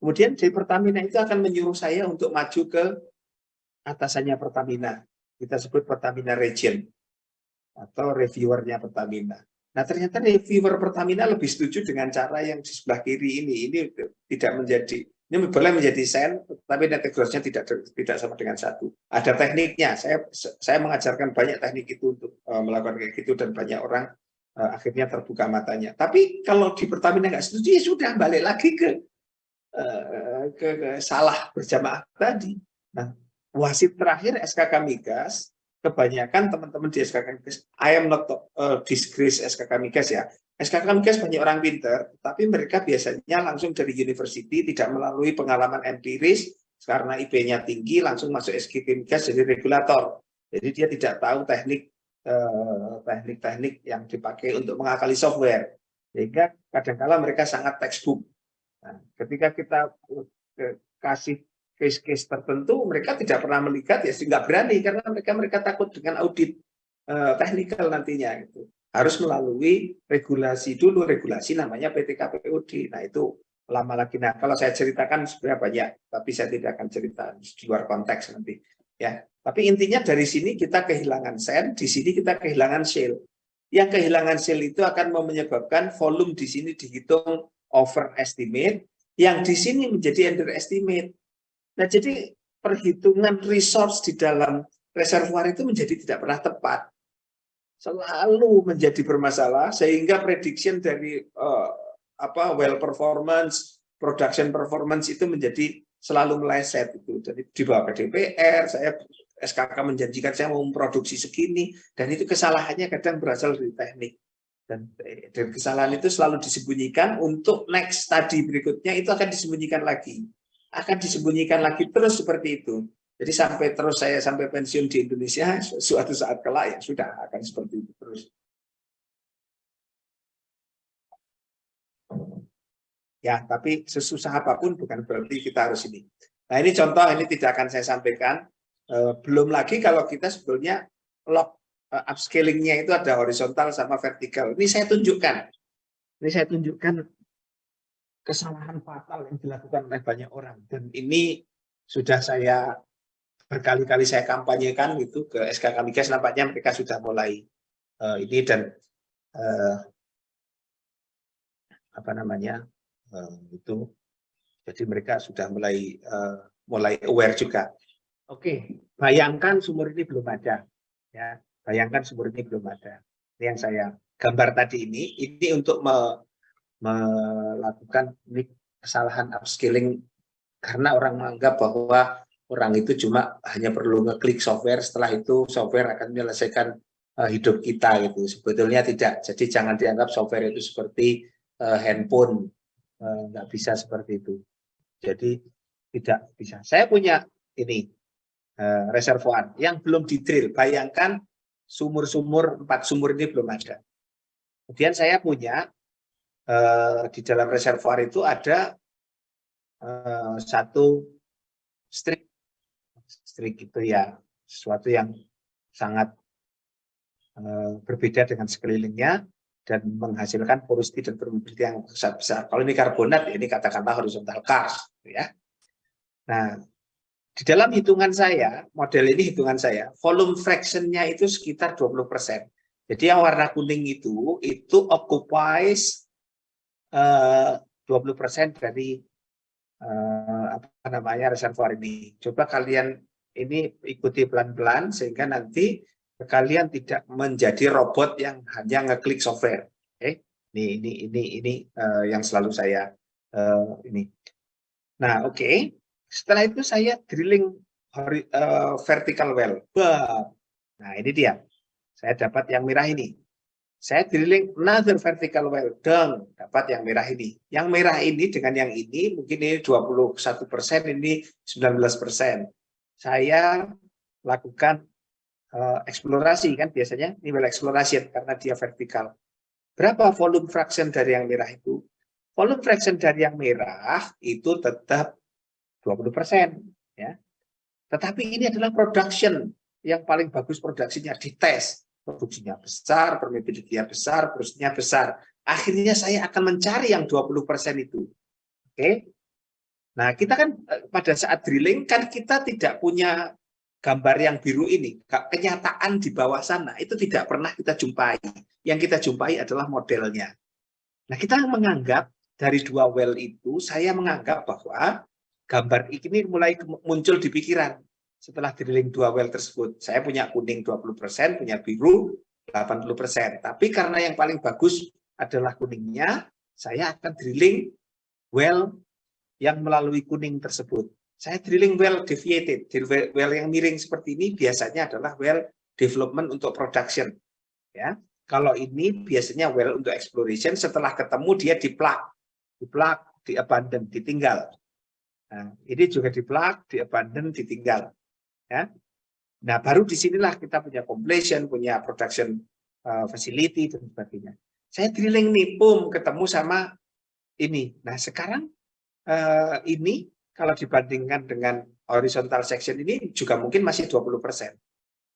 Kemudian dari Pertamina itu akan menyuruh saya untuk maju ke atasannya Pertamina, kita sebut Pertamina Region atau reviewernya Pertamina. Nah, ternyata reviewer Pertamina lebih setuju dengan cara yang di sebelah kiri ini. Ini tidak menjadi, ini boleh menjadi sen, tapi net gross-nya tidak sama dengan 1. Ada tekniknya. Saya mengajarkan banyak teknik itu untuk melakukan kayak gitu, dan banyak orang akhirnya terbuka matanya. Tapi kalau di Pertamina nggak setuju, ya sudah balik lagi ke salah berjamaah tadi. Nah, wasit terakhir SKK Migas, kebanyakan teman-teman di SKK Migas, I am not disgrace SKK Migas ya. SKK Migas banyak orang pintar, tapi mereka biasanya langsung dari university, tidak melalui pengalaman empiris, karena IB-nya tinggi, langsung masuk SKK Migas jadi regulator. Jadi dia tidak tahu teknik-teknik yang dipakai untuk mengakali software. Sehingga kadang-kala mereka sangat textbook. Nah, ketika kita kasih case-case tertentu, mereka tidak pernah melihat, ya nggak berani karena mereka takut dengan audit teknikal nantinya. Gitu. Harus melalui regulasi dulu, regulasi namanya PTKPUD. Nah itu lama lagi. Nah kalau saya ceritakan sebenarnya banyak, tapi saya tidak akan cerita di luar konteks nanti. Ya, tapi intinya dari sini kita kehilangan sen, di sini kita kehilangan shell. Yang kehilangan shell itu akan menyebabkan volume di sini dihitung overestimate, yang di sini menjadi underestimate. Nah, jadi perhitungan resource di dalam reservoir itu menjadi tidak pernah tepat. Selalu menjadi bermasalah, sehingga prediction dari well performance, production performance itu menjadi selalu meleset itu. Jadi dibawa ke DPR, saya SKK menjanjikan saya mau memproduksi segini, dan itu kesalahannya kadang berasal dari teknik. Dan kesalahan itu selalu disembunyikan, untuk next study berikutnya itu akan disembunyikan lagi. Akan disembunyikan lagi terus seperti itu. Jadi saya sampai pensiun di Indonesia, suatu saat kelak ya sudah akan seperti itu terus. Ya, tapi sesusah apapun bukan berarti kita harus ini. Nah, ini contoh, ini tidak akan saya sampaikan. Belum lagi kalau kita sebetulnya log upscaling-nya itu ada horizontal sama vertikal. Ini saya tunjukkan. Kesalahan fatal yang dilakukan oleh banyak orang. Dan ini sudah saya berkali-kali saya kampanyekan gitu ke SKK Migas, nampaknya mereka sudah mulai ini, dan itu. Jadi mereka sudah mulai aware juga. Oke, bayangkan sumur ini belum ada. Ya, bayangkan sumur ini belum ada. Ini yang saya gambar tadi ini untuk melakukan kesalahan upscaling, karena orang menganggap bahwa orang itu cuma hanya perlu ngeklik software, setelah itu software akan menyelesaikan hidup kita gitu. Sebetulnya tidak. Jadi jangan dianggap software itu seperti handphone, nggak bisa seperti itu. Jadi tidak bisa. Saya punya ini reservoir yang belum di-drill. Bayangkan sumur-sumur, 4 sumur ini belum ada. Kemudian saya punya di dalam reservoir itu ada satu strik. Strik itu ya sesuatu yang sangat berbeda dengan sekelilingnya. dan menghasilkan porosity dan permeability yang besar. Kalau ini karbonat, ini katakanlah horizontal cars, ya. Nah, di dalam hitungan saya, model ini hitungan saya, volume fraction-nya itu sekitar 20%. Jadi yang warna kuning itu occupies 20% dari apa namanya reservoir ini. Coba kalian ini ikuti pelan-pelan sehingga nanti kalian tidak menjadi robot yang hanya ngeklik software. Oke, ini yang selalu saya ini. Nah, oke. Setelah itu saya drilling vertical well. Nah, ini dia. Saya dapat yang merah ini. Saya drilling another vertical well, dapat yang merah ini. Yang merah ini dengan yang ini, mungkin ini 21%, ini 19%. Saya lakukan eksplorasi, kan biasanya ini well exploration, karena dia vertikal. Berapa volume fraction dari yang merah itu? Volume fraction dari yang merah itu tetap 20%. Ya. Tetapi ini adalah production, yang paling bagus produksinya, dites. Produksinya besar, permeability-nya besar, porosity-nya besar. Akhirnya saya akan mencari yang 20% itu. Oke. Nah, kita kan pada saat drilling kan kita tidak punya gambar yang biru ini. Kenyataan di bawah sana itu tidak pernah kita jumpai. Yang kita jumpai adalah modelnya. Nah, kita menganggap dari dua well itu, saya menganggap bahwa gambar ini mulai muncul di pikiran. Setelah drilling dua well tersebut, saya punya kuning 20%, punya biru 80%. Tapi karena yang paling bagus adalah kuningnya, saya akan drilling well yang melalui kuning tersebut. Saya drilling well deviated. Well yang miring seperti ini biasanya adalah well development untuk production. Ya, kalau ini biasanya well untuk exploration. Setelah ketemu dia di-plug, di-abandon, ditinggal. Nah, ini juga di-plug, di-abandon, ditinggal. Ya. Nah, baru disinilah kita punya completion, punya production facility, dan sebagainya. Saya drilling nih, ketemu sama ini. Nah, sekarang ini kalau dibandingkan dengan horizontal section ini juga mungkin masih 20%.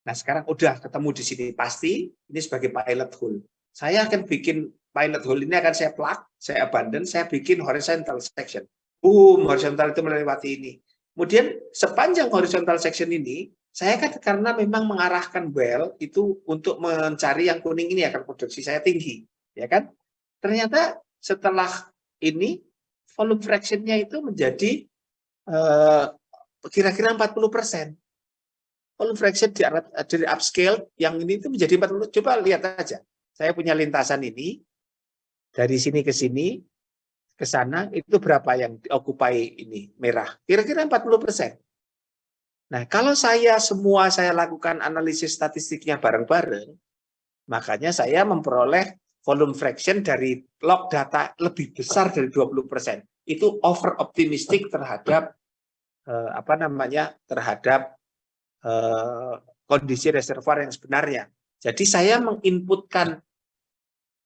Nah, sekarang udah ketemu di sini, pasti ini sebagai pilot hole. Saya akan bikin pilot hole ini, akan saya plug, saya abandon, saya bikin horizontal section. Horizontal itu melewati ini. Kemudian sepanjang horizontal section ini, saya kan karena memang mengarahkan well itu untuk mencari yang kuning ini akan produksi saya tinggi, ya kan? Ternyata setelah ini volume fraction-nya itu menjadi kira-kira 40%. Volume fraction dari upscale yang ini itu menjadi 40%. Coba lihat aja. Saya punya lintasan ini dari sini ke sini ke sana, itu berapa yang diokupai ini merah? Kira-kira 40%. Nah, kalau saya lakukan analisis statistiknya bareng-bareng, makanya saya memperoleh volume fraction dari log data lebih besar dari 20%. Itu over optimistic terhadap terhadap kondisi reservoir yang sebenarnya. Jadi saya menginputkan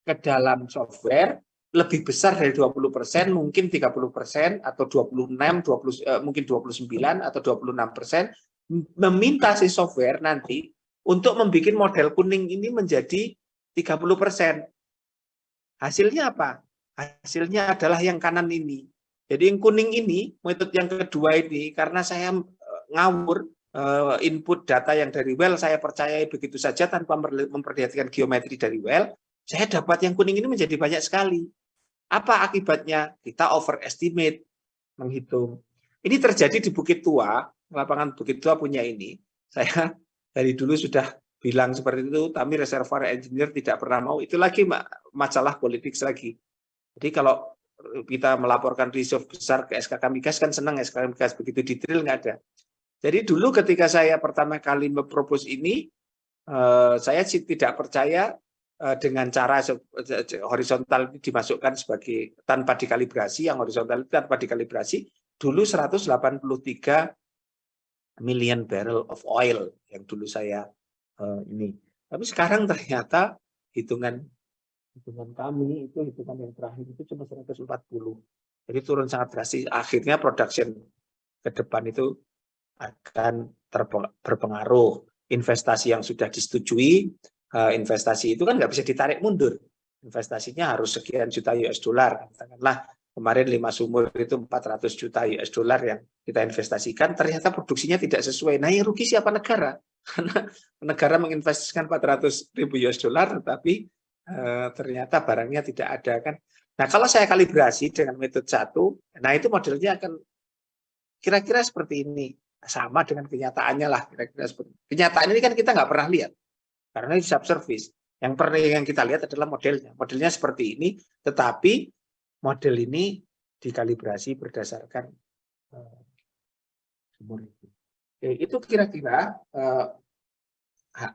ke dalam software lebih besar dari 20%, mungkin 30% atau 26, mungkin 29 atau 26%, meminta si software nanti untuk membuat model kuning ini menjadi 30%. Hasilnya apa? Hasilnya adalah yang kanan ini. Jadi yang kuning ini, metode yang kedua ini, karena saya ngawur, input data yang dari well saya percayai begitu saja tanpa memperhatikan geometri dari well, saya dapat yang kuning ini menjadi banyak sekali. Apa akibatnya? Kita overestimate menghitung. Ini terjadi di Bukit Tua, lapangan Bukit Tua punya ini. Saya dari dulu sudah bilang seperti itu, tapi reservoir engineer tidak pernah mau. Itu lagi masalah politik lagi. Jadi kalau kita melaporkan reserve besar ke SKK Migas kan senang, SKK Migas begitu detail nggak ada. Jadi dulu ketika saya pertama kali mempropose ini, saya sih tidak percaya dengan cara horizontal dimasukkan sebagai tanpa dikalibrasi, yang horizontal itu tanpa dikalibrasi, dulu 183 million barrel of oil yang dulu saya ini. Tapi sekarang ternyata hitungan kami itu hitungan yang terakhir itu cuma 140. Jadi turun sangat drastis. Akhirnya production ke depan itu akan berpengaruh. Investasi yang sudah disetujui, investasi itu kan nggak bisa ditarik mundur. investasinya harus sekian juta US dollar. Katakanlah kemarin 5 sumur itu 400 juta US dollar yang kita investasikan, ternyata produksinya tidak sesuai. Nah, yang rugi siapa? Negara. Karena negara menginvestasikan 400.000 US dollar, tetapi ternyata barangnya tidak ada kan. Nah, kalau saya kalibrasi dengan metode 1, nah itu modelnya akan kira-kira seperti ini. Sama dengan kenyataannya lah, kira-kira seperti ini. Kenyataan ini kan kita nggak pernah lihat, karena ini subsurface. Yang kita lihat adalah modelnya. Modelnya seperti ini, tetapi model ini dikalibrasi berdasarkan sumur itu. Oke, itu kira-kira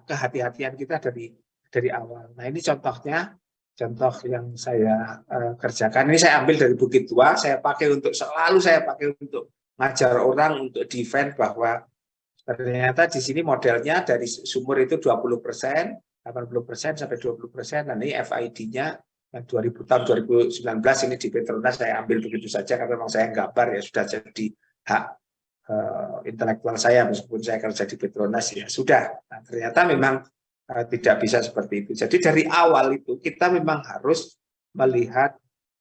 kehati-hatian kita dari awal. Nah, ini contohnya, contoh yang saya kerjakan. Ini saya ambil dari Bukit Tua, selalu saya pakai untuk ngajar orang untuk defend bahwa ternyata di sini modelnya dari sumur itu 20%, 80% sampai 20%. Nah, ini FID-nya yang tahun 2019 ini di Petronas saya ambil begitu saja karena memang saya gambar ya, sudah jadi hak intelektual saya meskipun saya kerja di Petronas ya sudah. Nah, ternyata memang tidak bisa seperti itu. Jadi dari awal itu kita memang harus melihat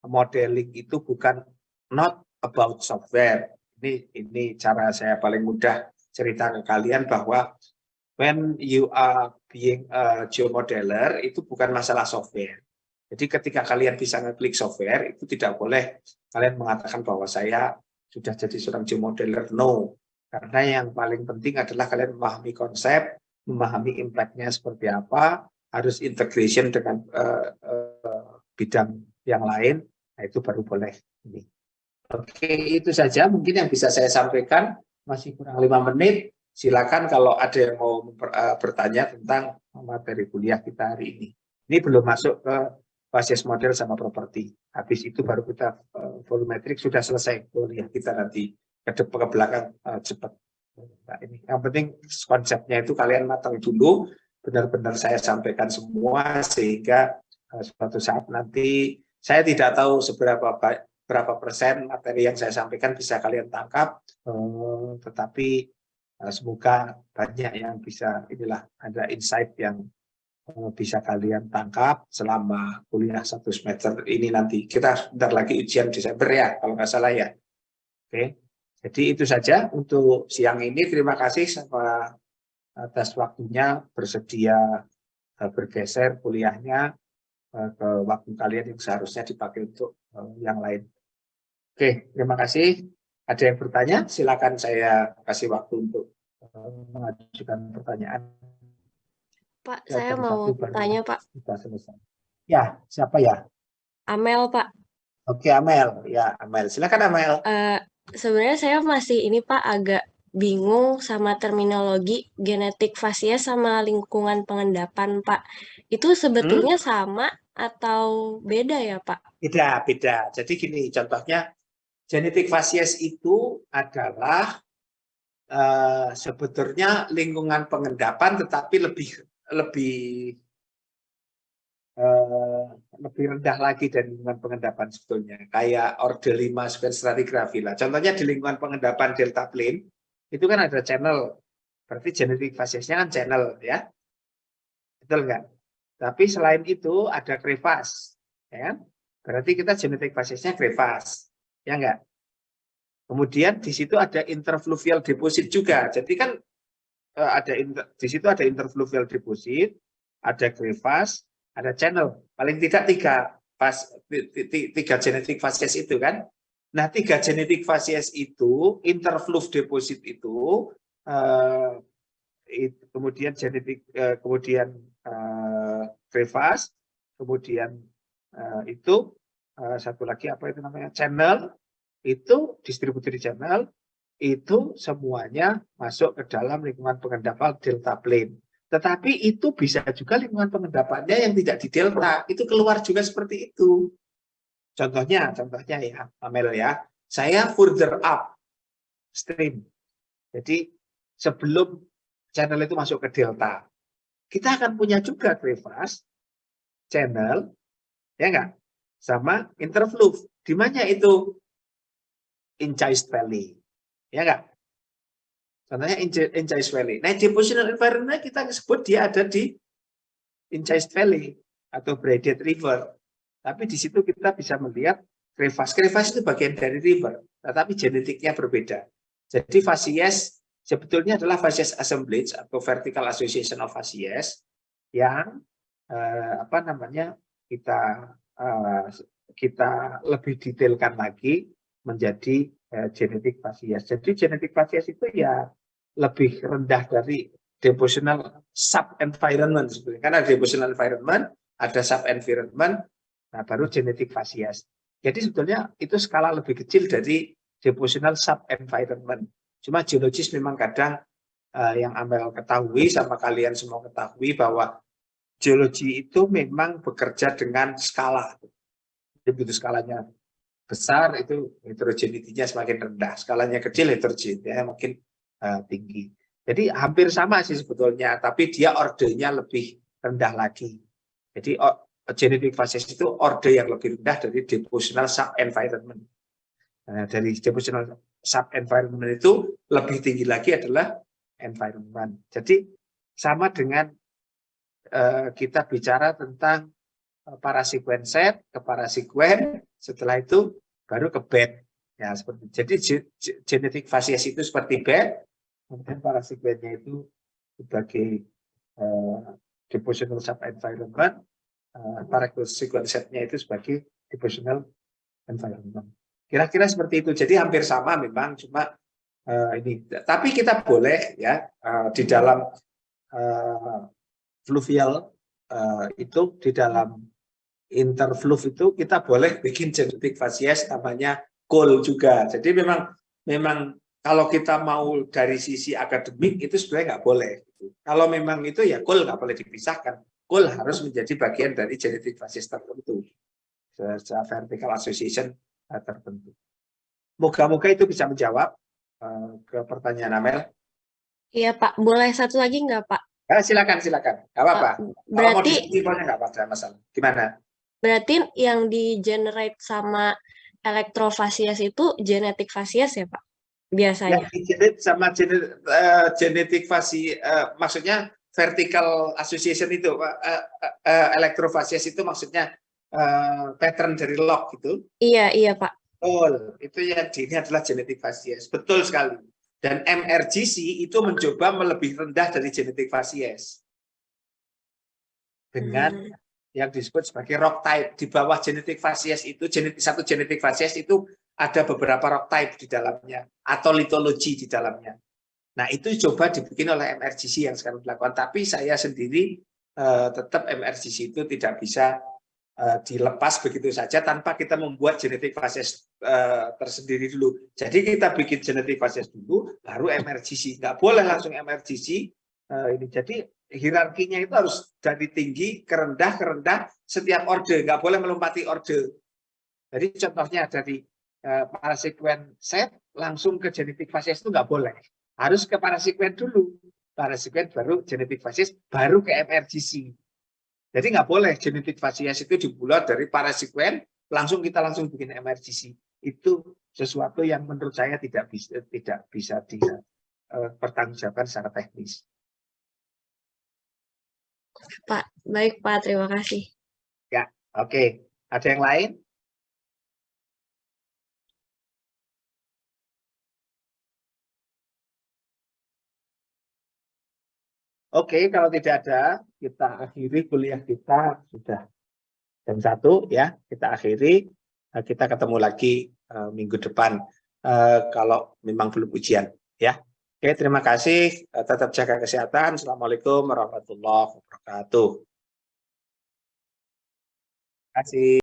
modeling itu bukan not about software. Ini cara saya paling mudah cerita ke kalian bahwa when you are being a geomodeler itu bukan masalah software. Jadi ketika kalian bisa ngeklik software itu tidak boleh kalian mengatakan bahwa saya sudah jadi seorang geomodeler. No, karena yang paling penting adalah kalian memahami konsep, memahami impact-nya seperti apa, harus integration dengan bidang yang lain. Nah, itu baru boleh ini. Oke, itu saja mungkin yang bisa saya sampaikan. Masih kurang 5 menit. Silakan kalau ada yang mau bertanya tentang materi kuliah kita hari ini. Ini belum masuk ke basis model sama properti. Habis itu baru kita volumetric, sudah selesai kuliah kita nanti ke belakang cepat. Nah, ini yang penting konsepnya itu kalian matang dulu, benar-benar saya sampaikan semua sehingga suatu saat nanti saya tidak tahu berapa persen materi yang saya sampaikan bisa kalian tangkap, tetapi semoga banyak yang bisa ada insight yang bisa kalian tangkap selama kuliah 1 semester ini nanti. Kita bentar lagi ujian Desember ya, kalau nggak salah ya. Oke, jadi itu saja untuk siang ini. Terima kasih atas waktunya bersedia bergeser kuliahnya ke waktu kalian yang seharusnya dipakai untuk yang lain. Oke, terima kasih. Ada yang bertanya? Silakan saya kasih waktu untuk mengajukan pertanyaan. Pak, saya mau tanya, Pak. Kita selesai. Ya, siapa ya? Amel, Pak. Oke, Amel. Ya, Amel. Silakan, Amel. Sebenarnya saya masih ini, Pak, agak bingung sama terminologi genetik fasies sama lingkungan pengendapan, Pak. Itu sebetulnya sama atau beda ya, Pak? Beda. Jadi gini, contohnya genetik fasies itu adalah sebetulnya lingkungan pengendapan, tetapi lebih rendah lagi dari lingkungan pengendapan sebetulnya. Kayak orde 5 square stratigraphy lah. Contohnya di lingkungan pengendapan delta plane itu kan ada channel. Berarti genetik fasiesnya kan channel ya. Betul nggak? Tapi selain itu ada crevasse, ya. Berarti kita genetik fasiesnya crevasse, ya nggak? Kemudian di situ ada interfluvial deposit juga. Jadi kan di situ ada interfluvial deposit, ada crevasse, ada channel. Paling tidak tiga genetik fasies itu kan. Nah, 3 genetik fasies itu, interfluve deposit itu, kemudian crevasse, kemudian itu satu lagi apa itu namanya channel, itu distribusi channel, itu semuanya masuk ke dalam lingkungan pengendapan delta plane. Tetapi itu bisa juga lingkungan pengendapannya yang tidak di delta, itu keluar juga seperti itu. Contohnya ya, Amel ya, saya further up stream. Jadi sebelum channel itu masuk ke delta, kita akan punya juga crevasse, channel, ya enggak? Sama interfluve. Di mana itu? Inchist Valley. Ya enggak? Contohnya Inchist Valley. Nah, depositional environment kita sebut dia ada di Inchist Valley atau Braided River. Tapi di situ kita bisa melihat crevas. Crevas itu bagian dari river, tetapi genetiknya berbeda. Jadi facies sebetulnya adalah facies assemblage atau vertical association of facies yang kita lebih detailkan lagi menjadi genetik facies. Jadi genetik facies itu ya lebih rendah dari depositional sub-environment. Karena depositional environment, ada sub-environment, nah baru genetik facies. Jadi sebetulnya itu skala lebih kecil dari depositional sub-environment. Cuma geologis memang kadang yang Amel ketahui sama kalian semua ketahui bahwa geologi itu memang bekerja dengan skala. Jadi begitu skalanya besar itu heterogenitinya semakin rendah, skalanya kecil heterogen ya mungkin tinggi. Jadi hampir sama sih sebetulnya, tapi dia ordernya lebih rendah lagi. Jadi genetic facies itu order yang lebih rendah dari depositional sub-environment. Nah, dari depositional sub-environment itu lebih tinggi lagi adalah environment. Jadi sama dengan kita bicara tentang parasequen set ke parasequen, setelah itu baru ke bed. Ya, seperti jadi genetic facies itu seperti bed, kemudian parasequennya itu sebagai depositional sub-environment, parasequen setnya itu sebagai depositional environment. Kira-kira seperti itu. Jadi hampir sama memang, cuma ini. Tapi kita boleh ya di dalam fluvial itu di dalam interfluve itu kita boleh bikin genetic facies namanya coal juga. Jadi memang kalau kita mau dari sisi akademik itu sebenarnya nggak boleh. Kalau memang itu ya coal nggak boleh dipisahkan. Coal harus menjadi bagian dari genetic facies tertentu, vertical association tertentu. Moga-moga itu bisa menjawab ke pertanyaan Amel. Iya Pak, boleh satu lagi nggak Pak? Silakan, nggak apa-apa. Kalau mau Berarti diskusi nggak apa-apa masalah. Gimana? berarti yang di-generate sama elektrofasies itu genetik fasies ya Pak? Biasanya. Yang di-generate sama genetik fasi, maksudnya vertical association itu, elektrofasies itu maksudnya pattern dari log gitu. Iya Pak. Betul, itu yang ini adalah genetik fasies. Betul sekali. Dan MRGC itu mencoba melebih rendah dari genetik fasies dengan yang disebut sebagai rock type. Di bawah genetik fasies itu, satu genetik fasies itu ada beberapa rock type di dalamnya atau litologi di dalamnya. Nah, itu coba dibikin oleh MRGC yang sekarang dilakukan. Tapi saya sendiri tetap MRGC itu tidak bisa dilepas begitu saja tanpa kita membuat genetik fases tersendiri dulu. Jadi kita bikin genetik fases dulu, baru MRGC. Nggak boleh langsung MRGC ini. Jadi hierarkinya itu harus dari tinggi ke rendah setiap orde. Nggak boleh melompati orde. Jadi contohnya dari parasequen set langsung ke genetik fases itu nggak boleh. Harus ke parasequen dulu. Parasequen baru genetik fases, baru ke MRGC. Jadi nggak boleh genetik facies itu dibuat dari parasequen kita langsung bikin MRGC. Itu sesuatu yang menurut saya tidak bisa dipertanggungjawabkan secara teknis. Pak, baik Pak, terima kasih. Ya, oke. Ada yang lain? Oke, kalau tidak ada, kita akhiri kuliah kita sudah jam 1 ya. Kita akhiri, kita ketemu lagi minggu depan kalau memang belum ujian ya. Oke, terima kasih. Tetap jaga kesehatan. Assalamualaikum warahmatullahi wabarakatuh. Terima kasih.